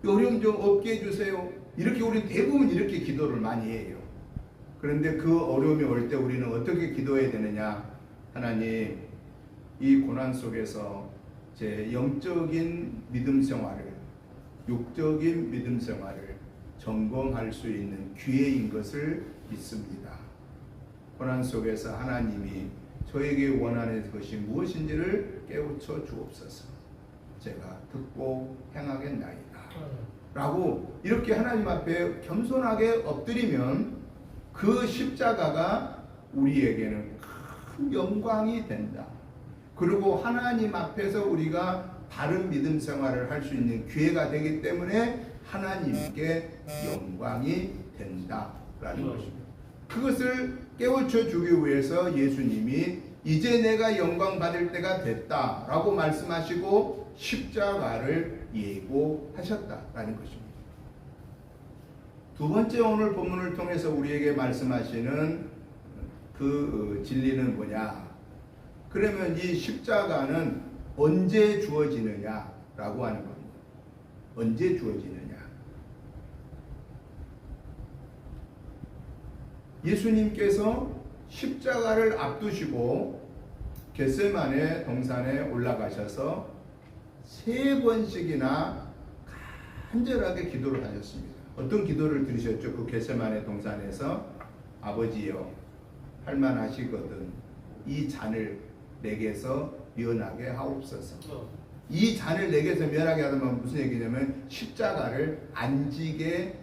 어려움 좀 없게 해주세요. 이렇게 우리는 대부분 이렇게 기도를 많이 해요. 그런데 그 어려움이 올 때 우리는 어떻게 기도해야 되느냐? 하나님, 이 고난 속에서 제 영적인 믿음 생활을, 육적인 믿음 생활을 점검할 수 있는 기회인 것을 믿습니다. 고난 속에서 하나님이 저에게 원하는 것이 무엇인지를 깨우쳐 주옵소서. 제가 듣고 행하겠나이다. 라고 이렇게 하나님 앞에 겸손하게 엎드리면 그 십자가가 우리에게는 큰 영광이 된다. 그리고 하나님 앞에서 우리가 바른 믿음 생활을 할 수 있는 기회가 되기 때문에 하나님께 영광이 된다라는 것입니다. 그것을 깨우쳐 주기 위해서 예수님이 이제 내가 영광 받을 때가 됐다라고 말씀하시고 십자가를 예고하셨다라는 것입니다. 두 번째, 오늘 본문을 통해서 우리에게 말씀하시는 그 진리는 뭐냐? 그러면 이 십자가는 언제 주어지느냐라고 하는 겁니다. 언제 주어지느냐. 예수님께서 십자가를 앞두시고 겟세마네 동산에 올라가셔서 3번씩이나 간절하게 기도를 하셨습니다. 어떤 기도를 드리셨죠? 그 겟세마네 동산에서 아버지여 할만하시거든 이 잔을 내게서 면하게 하옵소서. 이 잔을 내게서 면하게 하면 무슨 얘기냐면 십자가를 안 지게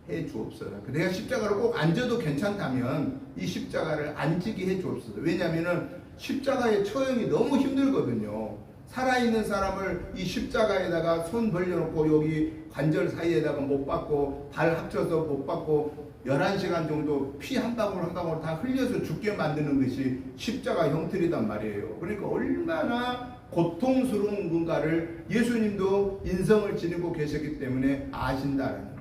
해 주옵소서. 내가 십자가를 꼭 앉아도 괜찮다면 이 십자가를 안 지게 해 주옵소서. 왜냐하면 십자가의 처형이 너무 힘들거든요. 살아있는 사람을 이 십자가에다가 손 벌려놓고 여기 관절 사이에다가 못 박고 발 합쳐서 못 박고 11시간 정도 피 한 방울 한 방울 다 흘려서 죽게 만드는 것이 십자가 형틀이단 말이에요. 그러니까 얼마나 고통스러운 건가를 예수님도 인성을 지니고 계셨기 때문에 아신다는 거예요.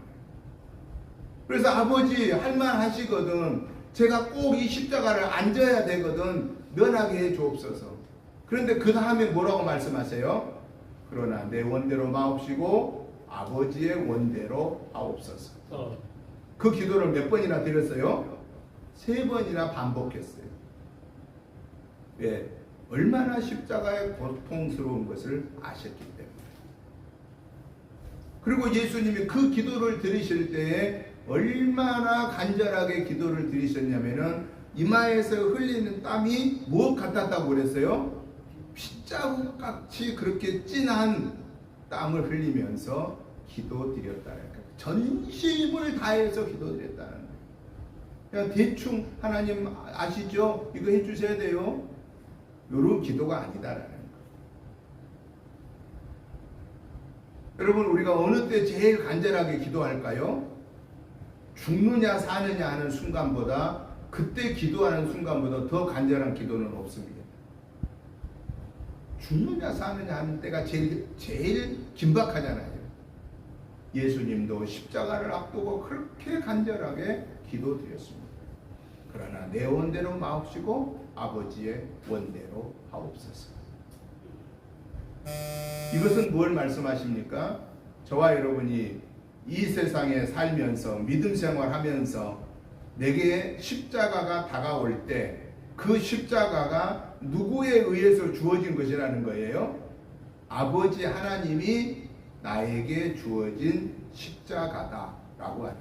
그래서 아버지 할만하시거든 제가 꼭 이 십자가를 앉아야 되거든 면하게 해 주옵소서. 그런데 그 다음에 뭐라고 말씀하세요? 그러나 내 원대로 마옵시고 아버지의 원대로 하옵소서. 그 기도를 몇 번이나 드렸어요? 3번이나 반복했어요. 왜? 얼마나 십자가의 고통스러운 것을 아셨기 때문에. 그리고 예수님이 그 기도를 드리실 때에 얼마나 간절하게 기도를 드리셨냐면은 이마에서 흘리는 땀이 무엇 같았다고 그랬어요? 핏자국 같이 그렇게 진한 땀을 흘리면서 기도드렸다는 거예요. 전심을 다해서 기도드렸다는 거예요. 그냥 대충 하나님 아시죠? 이거 해주셔야 돼요. 이런 기도가 아니다라는 거예요. 여러분 우리가 어느 때 제일 간절하게 기도할까요? 죽느냐 사느냐 하는 순간보다 그때 기도하는 순간보다 더 간절한 기도는 없습니다. 죽느냐 사느냐 하는 때가 제일 긴박하잖아요. 예수님도 십자가를 앞두고 그렇게 간절하게 기도드렸습니다. 그러나 내 원대로 마옵시고 아버지의 원대로 하옵소서. 이것은 뭘 말씀하십니까? 저와 여러분이 이 세상에 살면서 믿음 생활하면서 내게 십자가가 다가올 때 그 십자가가 누구에 의해서 주어진 것이라는 거예요? 아버지 하나님이 나에게 주어진 십자가다라고 하는 거예요.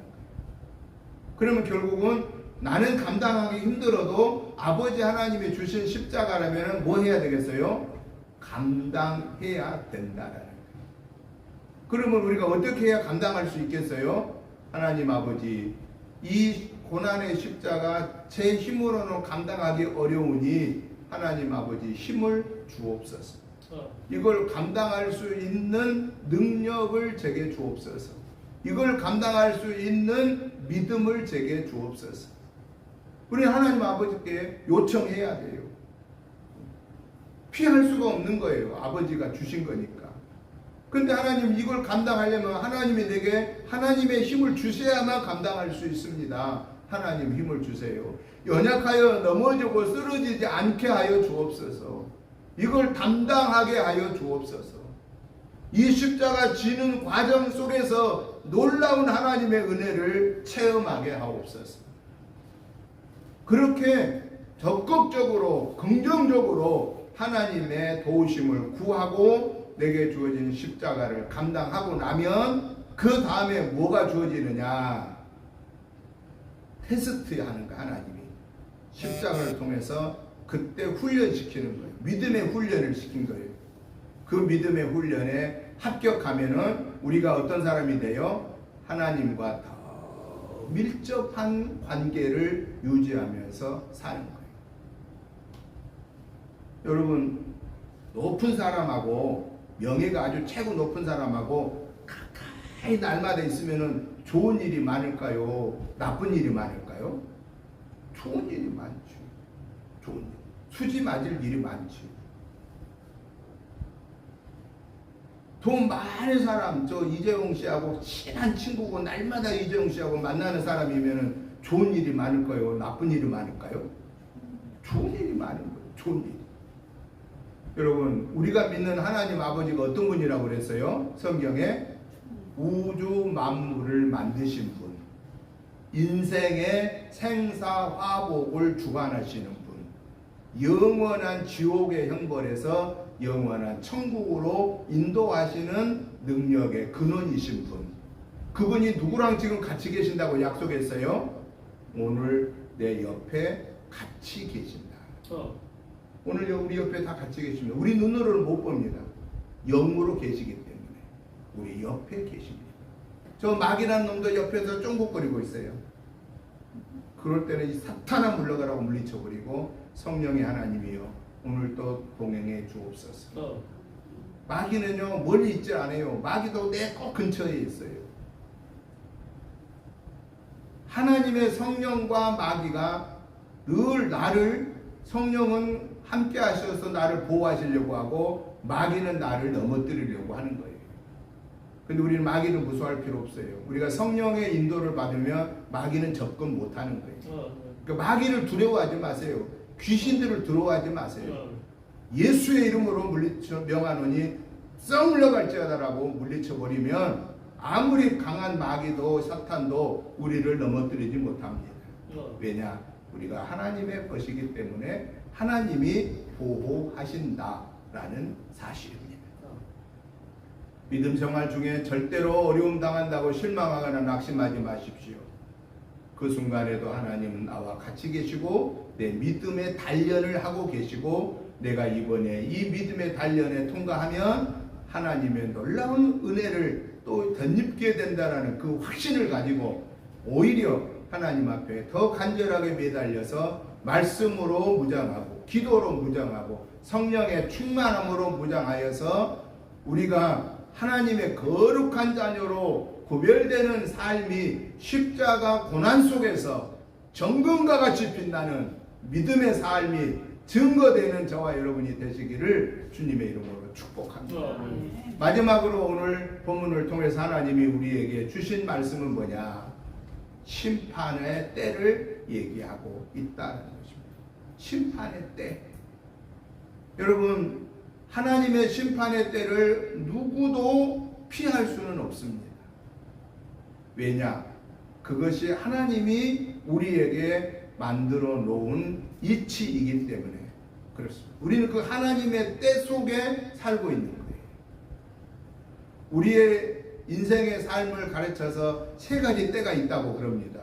그러면 결국은 나는 감당하기 힘들어도 아버지 하나님이 주신 십자가라면 뭐 해야 되겠어요? 감당해야 된다라는 거예요. 그러면 우리가 어떻게 해야 감당할 수 있겠어요? 하나님 아버지, 이 고난의 십자가 제 힘으로는 감당하기 어려우니 하나님 아버지 힘을 주옵소서. 이걸 감당할 수 있는 능력을 제게 주옵소서. 이걸 감당할 수 있는 믿음을 제게 주옵소서. 우리 하나님 아버지께 요청해야 돼요. 피할 수가 없는 거예요. 아버지가 주신 거니까. 근데 하나님 이걸 감당하려면 하나님이 내게 하나님의 힘을 주셔야만 감당할 수 있습니다. 하나님 힘을 주세요. 연약하여 넘어지고 쓰러지지 않게 하여 주옵소서. 이걸 담당하게 하여 주옵소서. 이 십자가 지는 과정 속에서 놀라운 하나님의 은혜를 체험하게 하옵소서. 그렇게 적극적으로 긍정적으로 하나님의 도우심을 구하고 내게 주어진 십자가를 감당하고 나면 그 다음에 뭐가 주어지느냐? 테스트하는 거. 하나님이 십자가를 통해서 그때 훈련시키는 거예요. 믿음의 훈련을 시킨 거예요. 그 믿음의 훈련에 합격하면은 우리가 어떤 사람이 돼요? 하나님과 더 밀접한 관계를 유지하면서 사는 거예요. 여러분, 높은 사람하고 명예가 아주 최고 높은 사람하고 가까이 날마다 있으면은 좋은 일이 많을까요? 나쁜 일이 많을까요? 좋은 일이 많죠. 좋은 일. 수지 맞을 일이 많지. 돈 많은 사람, 저 이재용 씨하고 친한 친구고 날마다 이재용 씨하고 만나는 사람이면은 좋은 일이 많을까요? 나쁜 일이 많을까요? 좋은 일이 많은 거예요. 좋은 일. 여러분, 우리가 믿는 하나님 아버지가 어떤 분이라고 그랬어요? 성경에 우주 만물을 만드신 분, 인생의 생사화복을 주관하시는 분, 영원한 지옥의 형벌에서 영원한 천국으로 인도하시는 능력의 근원이신 분, 그분이 누구랑 지금 같이 계신다고 약속했어요? 오늘 내 옆에 같이 계신다. 오늘 우리 옆에 다 같이 계십니다. 우리 눈으로는 못 봅니다. 영으로 계시기 때문에 우리 옆에 계십니다. 저 마귀라는 놈도 옆에서 쫑긋거리고 있어요. 그럴 때는 이 사탄아 물러가라고 물리쳐버리고 성령의 하나님이요 오늘 또 동행해 주옵소서. 마귀는요 멀리 있지 않아요. 마귀도 내 꼭 근처에 있어요. 하나님의 성령과 마귀가 늘 나를, 성령은 함께 하셔서 나를 보호하시려고 하고 마귀는 나를 넘어뜨리려고 하는 거예요. 근데 우리는 마귀를 무서워할 필요 없어요. 우리가 성령의 인도를 받으면 마귀는 접근 못하는 거예요. 그러니까 마귀를 두려워하지 마세요. 귀신들을 두려워하지 마세요. 예수의 이름으로 명하노니 썩 물러갈지어다라고 물리쳐버리면 아무리 강한 마귀도 사탄도 우리를 넘어뜨리지 못합니다. 왜냐? 우리가 하나님의 것이기 때문에 하나님이 보호하신다라는 사실입니다. 믿음 생활 중에 절대로 어려움 당한다고 실망하거나 낙심하지 마십시오. 그 순간에도 하나님은 나와 같이 계시고 내 믿음의 단련을 하고 계시고 내가 이번에 이 믿음의 단련에 통과하면 하나님의 놀라운 은혜를 또 덧입게 된다라는 그 확신을 가지고 오히려 하나님 앞에 더 간절하게 매달려서 말씀으로 무장하고 기도로 무장하고 성령의 충만함으로 무장하여서 우리가 하나님의 거룩한 자녀로 구별되는 삶이 십자가 고난 속에서 정금과 같이 빛나는 믿음의 삶이 증거되는 저와 여러분이 되시기를 주님의 이름으로 축복합니다. 마지막으로 오늘 본문을 통해서 하나님이 우리에게 주신 말씀은 뭐냐? 심판의 때를 얘기하고 있다는 것입니다. 심판의 때. 여러분, 하나님의 심판의 때를 누구도 피할 수는 없습니다. 왜냐? 그것이 하나님이 우리에게 만들어 놓은 이치이기 때문에 그렇습니다. 우리는 그 하나님의 때 속에 살고 있는 거예요. 우리의 인생의 삶을 가르쳐서 세 가지 때가 있다고 그럽니다.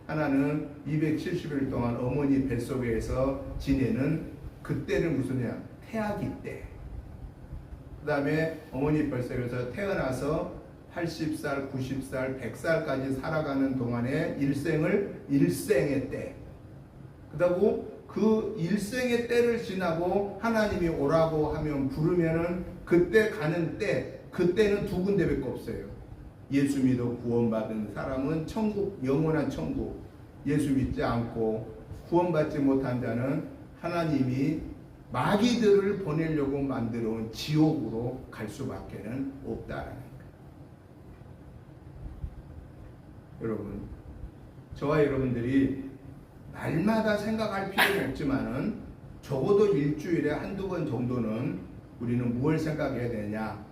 하나는 270일 동안 어머니 뱃속에서 지내는 그 때는 무슨냐? 태아기 때. 그 다음에 어머니 뱃속에서 태어나서 80살, 90살, 100살까지 살아가는 동안의 일생의 때. 그다고 그 일생의 때를 지나고 하나님이 오라고 하면 부르면은 그때 가는 때, 그때는 두 군데밖에 없어요. 예수 믿어 구원받은 사람은 천국, 영원한 천국. 예수 믿지 않고 구원받지 못한 자는 하나님이 마귀들을 보내려고 만들어 온 지옥으로 갈 수밖에는 없다라는 거예요. 여러분, 저와 여러분들이 날마다 생각할 필요는 없지만은 적어도 일주일에 한두 번 정도는 우리는 무엇을 생각해야 되냐?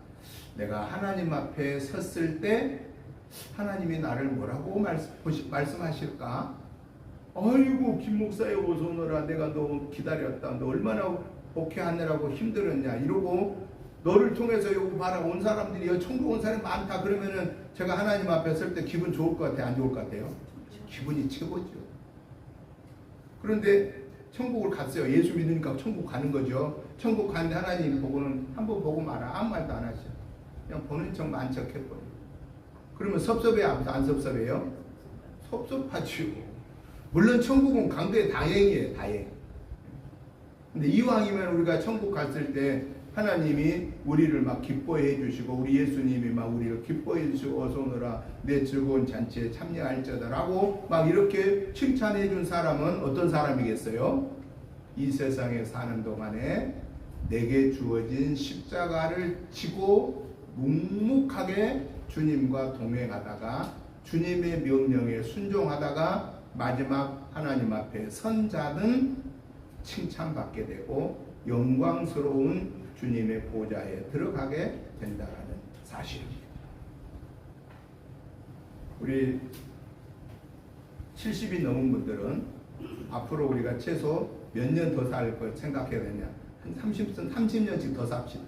내가 하나님 앞에 섰을 때 하나님이 나를 뭐라고 말씀하실까? 아이고 김 목사여 어서 오너라. 내가 너 기다렸다. 너 얼마나 복회하느라고 힘들었냐. 이러고 너를 통해서 여기 봐라 온 사람들이 천국 온 사람이 많다. 그러면은 제가 하나님 앞에 설 때 기분 좋을 것 같아요? 안 좋을 것 같아요? 기분이 최고죠. 그런데 천국을 갔어요. 예수 믿으니까 천국 가는 거죠. 천국 갔는데 하나님 보고는 한번 보고 말아. 아무 말도 안 하셔. 그냥 보는 척만 안 척해버려. 그러면 섭섭해요? 안 섭섭해요? 섭섭하죠. 물론 천국은 강도의 다행이에요. 다행. 근데 이왕이면 우리가 천국 갔을 때 하나님이 우리를 막 기뻐해 주시고 우리 예수님이 막 우리를 기뻐해 주시고 어서 오너라 내 즐거운 잔치에 참여할지어다 라고 막 이렇게 칭찬해 준 사람은 어떤 사람이겠어요? 이 세상에 사는 동안에 내게 주어진 십자가를 지고 묵묵하게 주님과 동행하다가 주님의 명령에 순종하다가 마지막 하나님 앞에 선 자는 칭찬받게 되고 영광스러운 주님의 보좌에 들어가게 된다는 사실입니다. 우리 70이 넘은 분들은 앞으로 우리가 최소 몇 년 더 살 걸 생각해야 되냐? 한 30년씩 더 삽시다.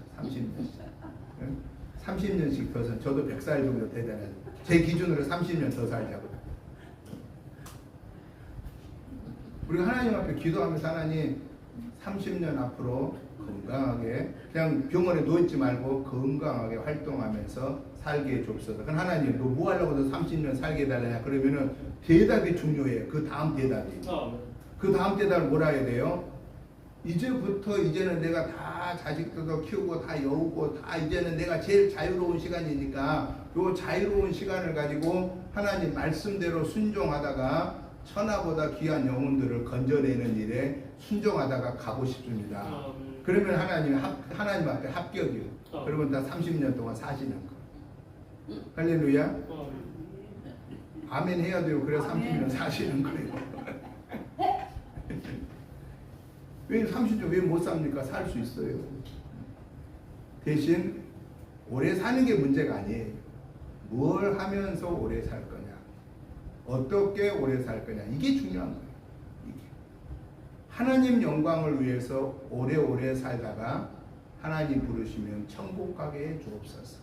30년씩 더 살. 저도 100살 정도 되잖아요. 제 기준으로 30년 더 살자고. 우리가 하나님 앞에 기도하면서 하나님 30년 앞으로 건강하게 그냥 병원에 누워있지 말고 건강하게 활동하면서 살게 해주옵소서. 그럼 하나님 너 뭐 하려고 너 30년 살게 해달라냐? 그러면은 대답이 중요해요. 그 다음 대답이. 그 다음 대답을 뭐라 해야 돼요? 이제는 내가 다 자식들도 키우고 다 여우고 다 이제는 내가 제일 자유로운 시간이니까 요 자유로운 시간을 가지고 하나님 말씀대로 순종하다가 천하보다 귀한 영혼들을 건져내는 일에 순종하다가 가고 싶습니다. 그러면 하나님 앞에 합격이요. 그러면 다 30년 동안 사시는 거. 할렐루야. 아멘 해야 돼요. 그래 30년 사시는 거예요. 왜 30년 왜 못 삽니까? 살 수 있어요. 대신 오래 사는 게 문제가 아니에요. 뭘 하면서 오래 살 거냐, 어떻게 오래 살 거냐, 이게 중요한 거예요. 이게. 하나님 영광을 위해서 오래오래 살다가 하나님 부르시면 천국 가게 해 주옵소서.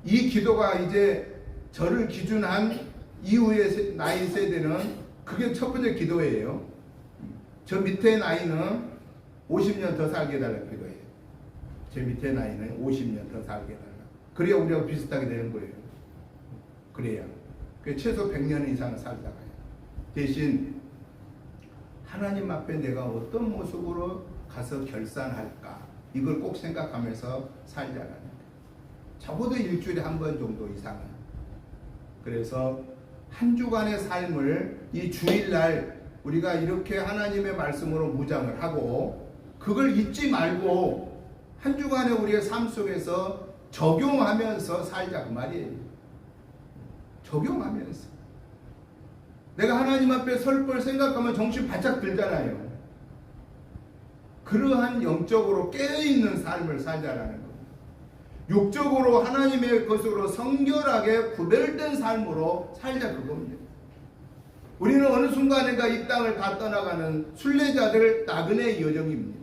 이 기도가 이제 저를 기준한 이후의 나이 세대는 그게 첫 번째 기도예요. 저 밑에 나이는 50년 더 살게 해달라는 기도예요. 제 밑에 나이는 50년 더 살게 해달라. 그래야 우리하고 비슷하게 되는 거예요. 그래야. 최소 100년 이상 살다가요. 대신 하나님 앞에 내가 어떤 모습으로 가서 결산할까, 이걸 꼭 생각하면서 살자라는 거예요. 적어도 일주일에 한 번 정도 이상은. 그래서 한 주간의 삶을 이 주일날 우리가 이렇게 하나님의 말씀으로 무장을 하고 그걸 잊지 말고 한 주간의 우리의 삶 속에서 적용하면서 살자 그 말이에요. 적용하면서. 내가 하나님 앞에 설 걸 생각하면 정신 바짝 들잖아요. 그러한 영적으로 깨어있는 삶을 살자라는 겁니다. 육적으로 하나님의 것으로 성결하게 구별된 삶으로 살자 그겁니다. 우리는 어느 순간인가 이 땅을 다 떠나가는 순례자들 나그네의 여정입니다.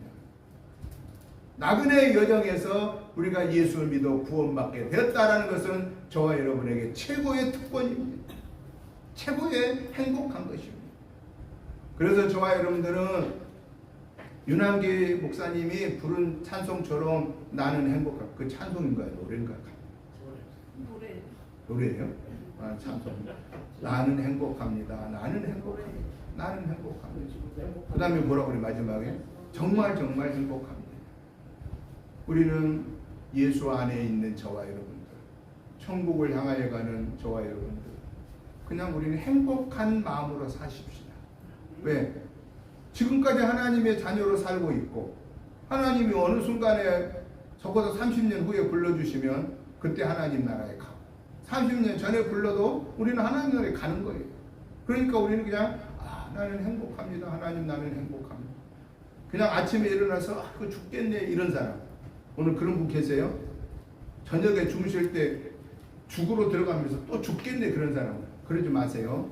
나그네의 여정에서 우리가 예수를 믿어 구원받게 되었다는 것은 저와 여러분에게 최고의 특권입니다. 최고의 행복한 것입니다. 그래서 저와 여러분들은 윤한기 목사님이 부른 찬송처럼 나는 행복한, 그 찬송인가요? 노래인가요? 노래예요? 아, 찬송. 나는 행복합니다. 나는 행복합니다. 나는 행복합니다. 그 다음에 뭐라고 그래 마지막에? 정말 정말 행복합니다. 우리는 예수 안에 있는 저와 여러분들, 천국을 향하여 가는 저와 여러분들, 그냥 우리는 행복한 마음으로 사십시다. 왜? 지금까지 하나님의 자녀로 살고 있고 하나님이 어느 순간에 적어도 30년 후에 불러주시면 그때 하나님 나라에 가고 30년 전에 불러도 우리는 하나님 나라에 가는 거예요. 그러니까 우리는 그냥 나는 행복합니다. 하나님 나는 행복합니다. 그냥 아침에 일어나서 그거 죽겠네 이런 사람, 오늘 그런 분 계세요? 저녁에 주무실 때 죽으로 들어가면서 또 죽겠네 그런 사람, 그러지 마세요.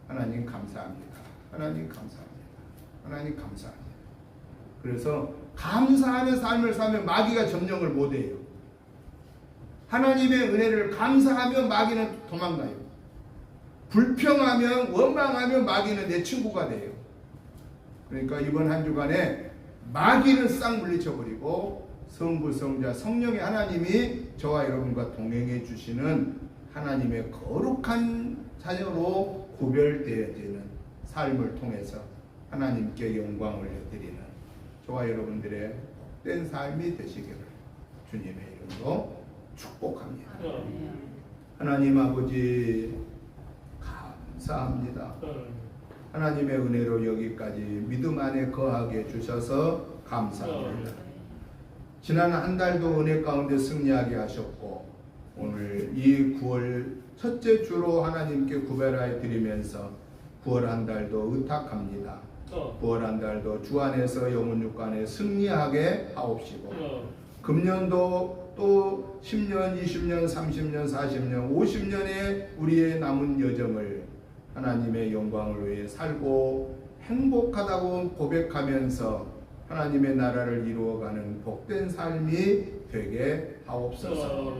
하나님 감사합니다. 하나님 감사합니다. 하나님 감사합니다. 그래서 감사하는 삶을 살면 마귀가 점령을 못해요. 하나님의 은혜를 감사하면 마귀는 도망가요. 불평하면 원망하면 마귀는 내 친구가 돼요. 그러니까 이번 한 주간에 마귀는 싹 물리쳐버리고 성부, 성자, 성령의 하나님이 저와 여러분과 동행해 주시는 하나님의 거룩한 자녀로 구별되어지는 삶을 통해서 하나님께 영광을 드리는 저와 여러분들의 복된 삶이 되시기를 주님의 이름으로 축복합니다. 하나님 아버지 감사합니다. 하나님의 은혜로 여기까지 믿음 안에 거하게 해주셔서 감사합니다. 지난 한 달도 은혜 가운데 승리하게 하셨고 오늘 이 9월 첫째 주로 하나님께 구별하여 드리면서 9월 한 달도 의탁합니다. 부활한 달도 주 안에서 영혼 육간에 승리하게 하옵시고 금년도 또 10년, 20년, 30년, 40년, 50년의 우리의 남은 여정을 하나님의 영광을 위해 살고 행복하다고 고백하면서 하나님의 나라를 이루어가는 복된 삶이 되게 하옵소서.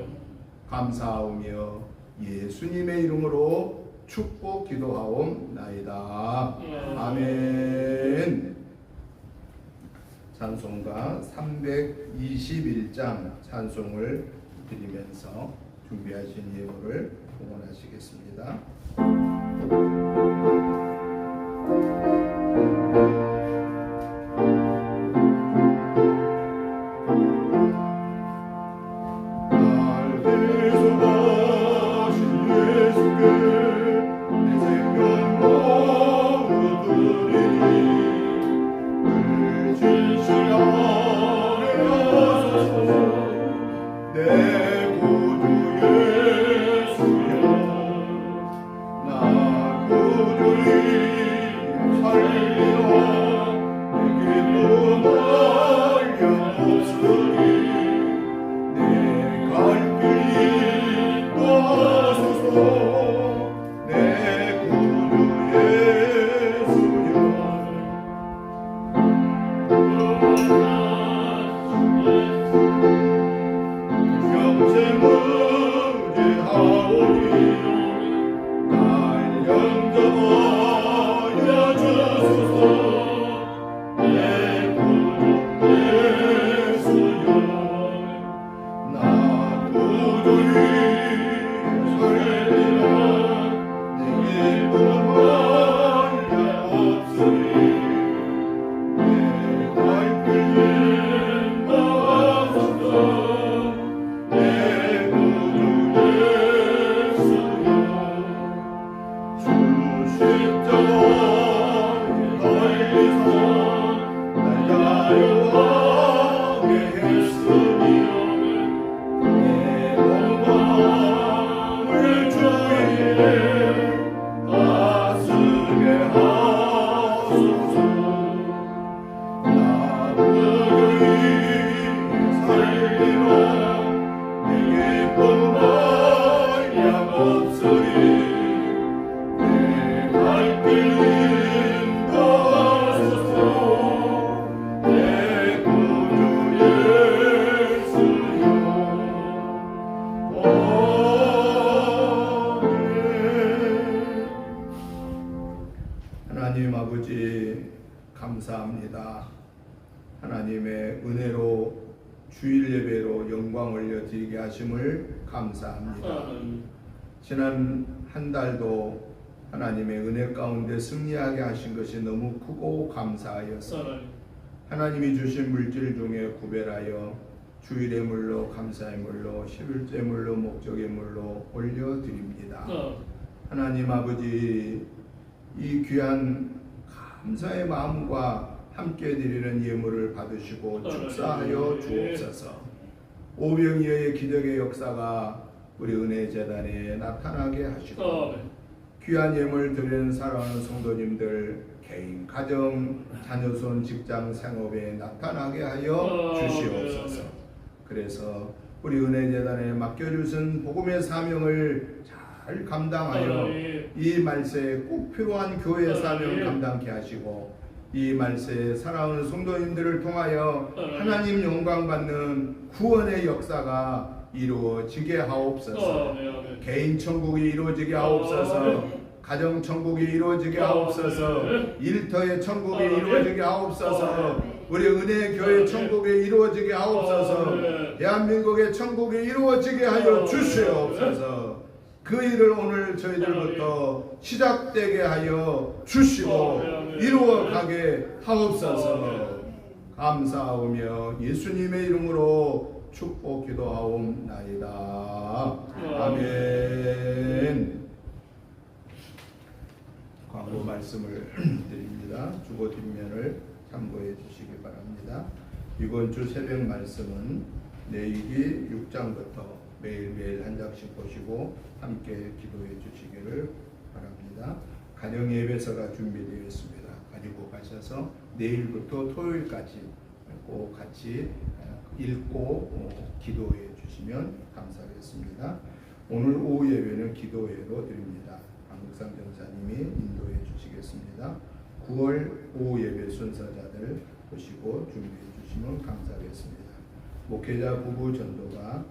감사하오며 예수님의 이름으로 축복 기도하옵나이다. 아멘. 찬송가 321장 찬송을 드리면서 준비하신 예물을 봉헌하시겠습니다. 하나님 아버지 감사합니다. 하나님의 은혜로 주일 예배로 영광 올려드리게 하심을 감사합니다. 지난 한 달도 하나님의 은혜 가운데 승리하게 하신 것이 너무 크고 감사하여서 하나님이 주신 물질 중에 구별하여 주일의 물로 감사의 물로 11째 물로 목적의 물로 올려드립니다. 하나님 아버지 이 귀한 감사의 마음과 함께 드리는 예물을 받으시고 축사하여 주옵소서. 오병이어의 기적의 역사가 우리 은혜재단에 나타나게 하시고 귀한 예물 드리는 사랑하는 성도님들 개인, 가정, 자녀손, 직장, 생업에 나타나게 하여 주시옵소서. 그래서 우리 은혜재단에 맡겨주신 복음의 사명을 잘 감당하여 이 말세에 꼭 필요한 교회 사명 감당케 하시고 이 말세에 사랑하는 성도님들을 통하여 하나님 영광 받는 구원의 역사가 이루어지게 하옵소서. 개인 천국이 이루어지게 하옵소서. 가정 천국이 이루어지게 하옵소서. 일터의 천국이 이루어지게 하옵소서. 우리 은혜 교회 천국이 이루어지게 하옵소서. 대한민국의 천국이 이루어지게 하여 주시옵소서. 그 일을 오늘 저희들부터 시작되게 하여 주시고 이루어가게 하옵소서. 감사하오며 예수님의 이름으로 축복 기도하옵나이다. 아멘. 광고 말씀을 드립니다. 주보 뒷면을 참고해 주시기 바랍니다. 이번 주 새벽 말씀은 레위기 6장부터 매일매일 한 장씩 보시고 함께 기도해 주시기를 바랍니다. 가정 예배서가 준비되어 있습니다. 가지고 가셔서 내일부터 토요일까지 꼭 같이 읽고 기도해 주시면 감사하겠습니다. 오늘 오후 예배는 기도회로 드립니다. 한국상 전사님이 인도해 주시겠습니다. 9월 오후 예배 순서자들 보시고 준비해 주시면 감사하겠습니다. 목회자 부부 전도가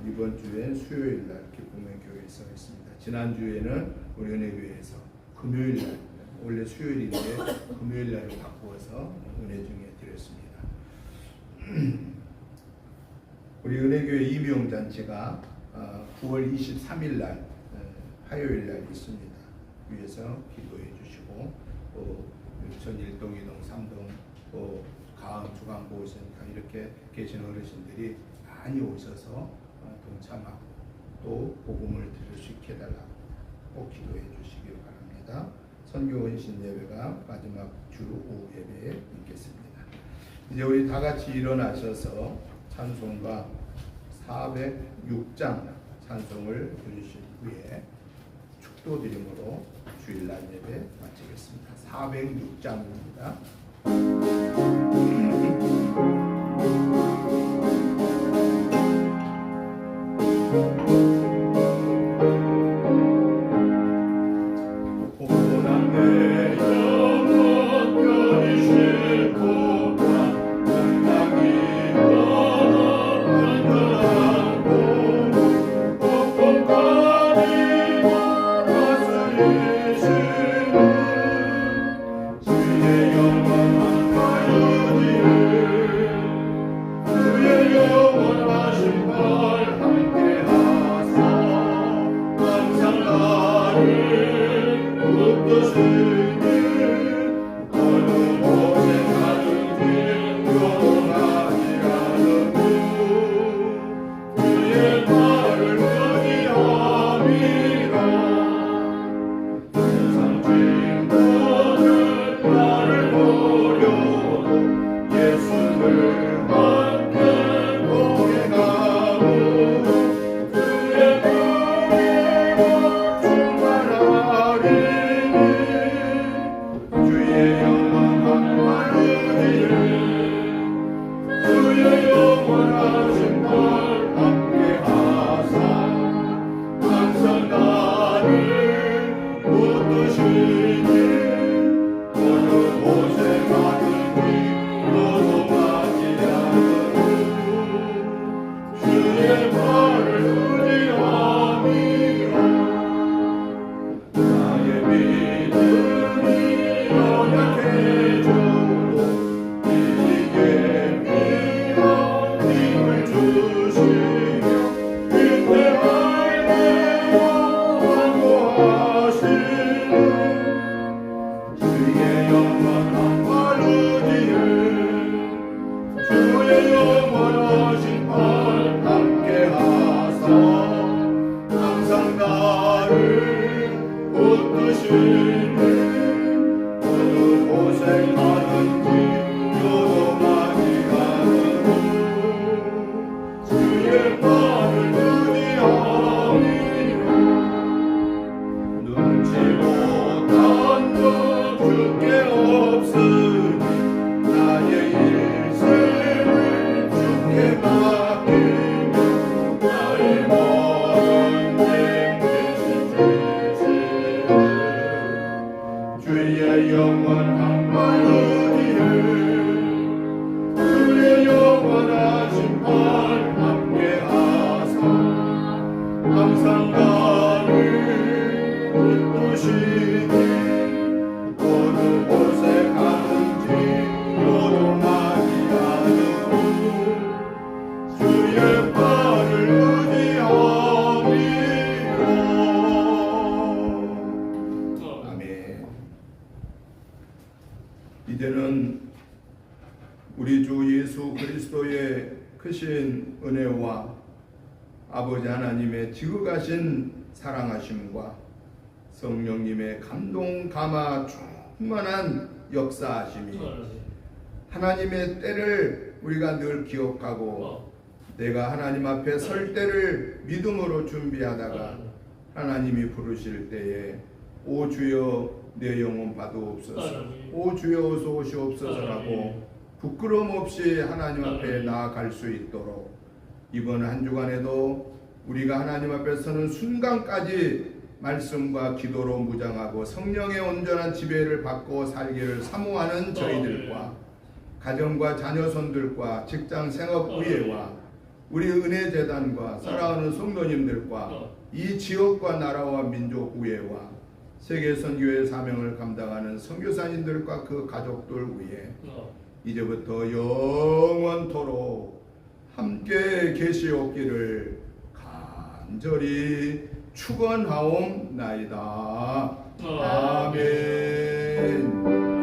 이번 주엔 수요일 날 기쁨의 교회에서 있습니다. 지난 주에는 우리 은혜교회에서 금요일 날, 원래 수요일인데 금요일 날을 바꾸어서 은혜 중에 드렸습니다. 우리 은혜교회 임용 잔치가 9월 23일 날 화요일 날 있습니다. 위에서 기도해 주시고 또 전일동, 이동, 삼동, 또 가암, 주간보호센터 이렇게 계신 어르신들이 많이 오셔서 동참하고 또 복음을 들을 수 있게 해달라고 꼭 기도해 주시길 바랍니다. 선교 헌신 예배가 마지막 주 오후 예배에 있겠습니다. 이제 우리 다 같이 일어나셔서 찬송가 406장 찬송을 부르신 후에 축도드림으로 주일날 예배 마치겠습니다. 406장입니다. 이제는 우리 주 예수 그리스도의 크신 은혜와 아버지 하나님의 지극하신 사랑하심과 성령님의 감동 감화 충만한 역사하심이 하나님의 때를 우리가 늘 기억하고 내가 하나님 앞에 설 때를 믿음으로 준비하다가 하나님이 부르실 때에 오 주여 내 영혼 받으옵소서. 아멘. 오 주여 어서 오시옵소서라고 아멘. 부끄럼 없이 하나님 앞에 나아갈 수 있도록 이번 한 주간에도 우리가 하나님 앞에 서는 순간까지 말씀과 기도로 무장하고 성령의 온전한 지배를 받고 살기를 사모하는 저희들과 가정과 자녀손들과 직장 생업 의회와 우리 은혜재단과 사랑하는 성도님들과 이 지역과 나라와 민족 의회와 세계선교의 사명을 감당하는 선교사님들과 그 가족들 위해 이제부터 영원토록 함께 계시옵기를 간절히 축원하옵나이다. 아멘.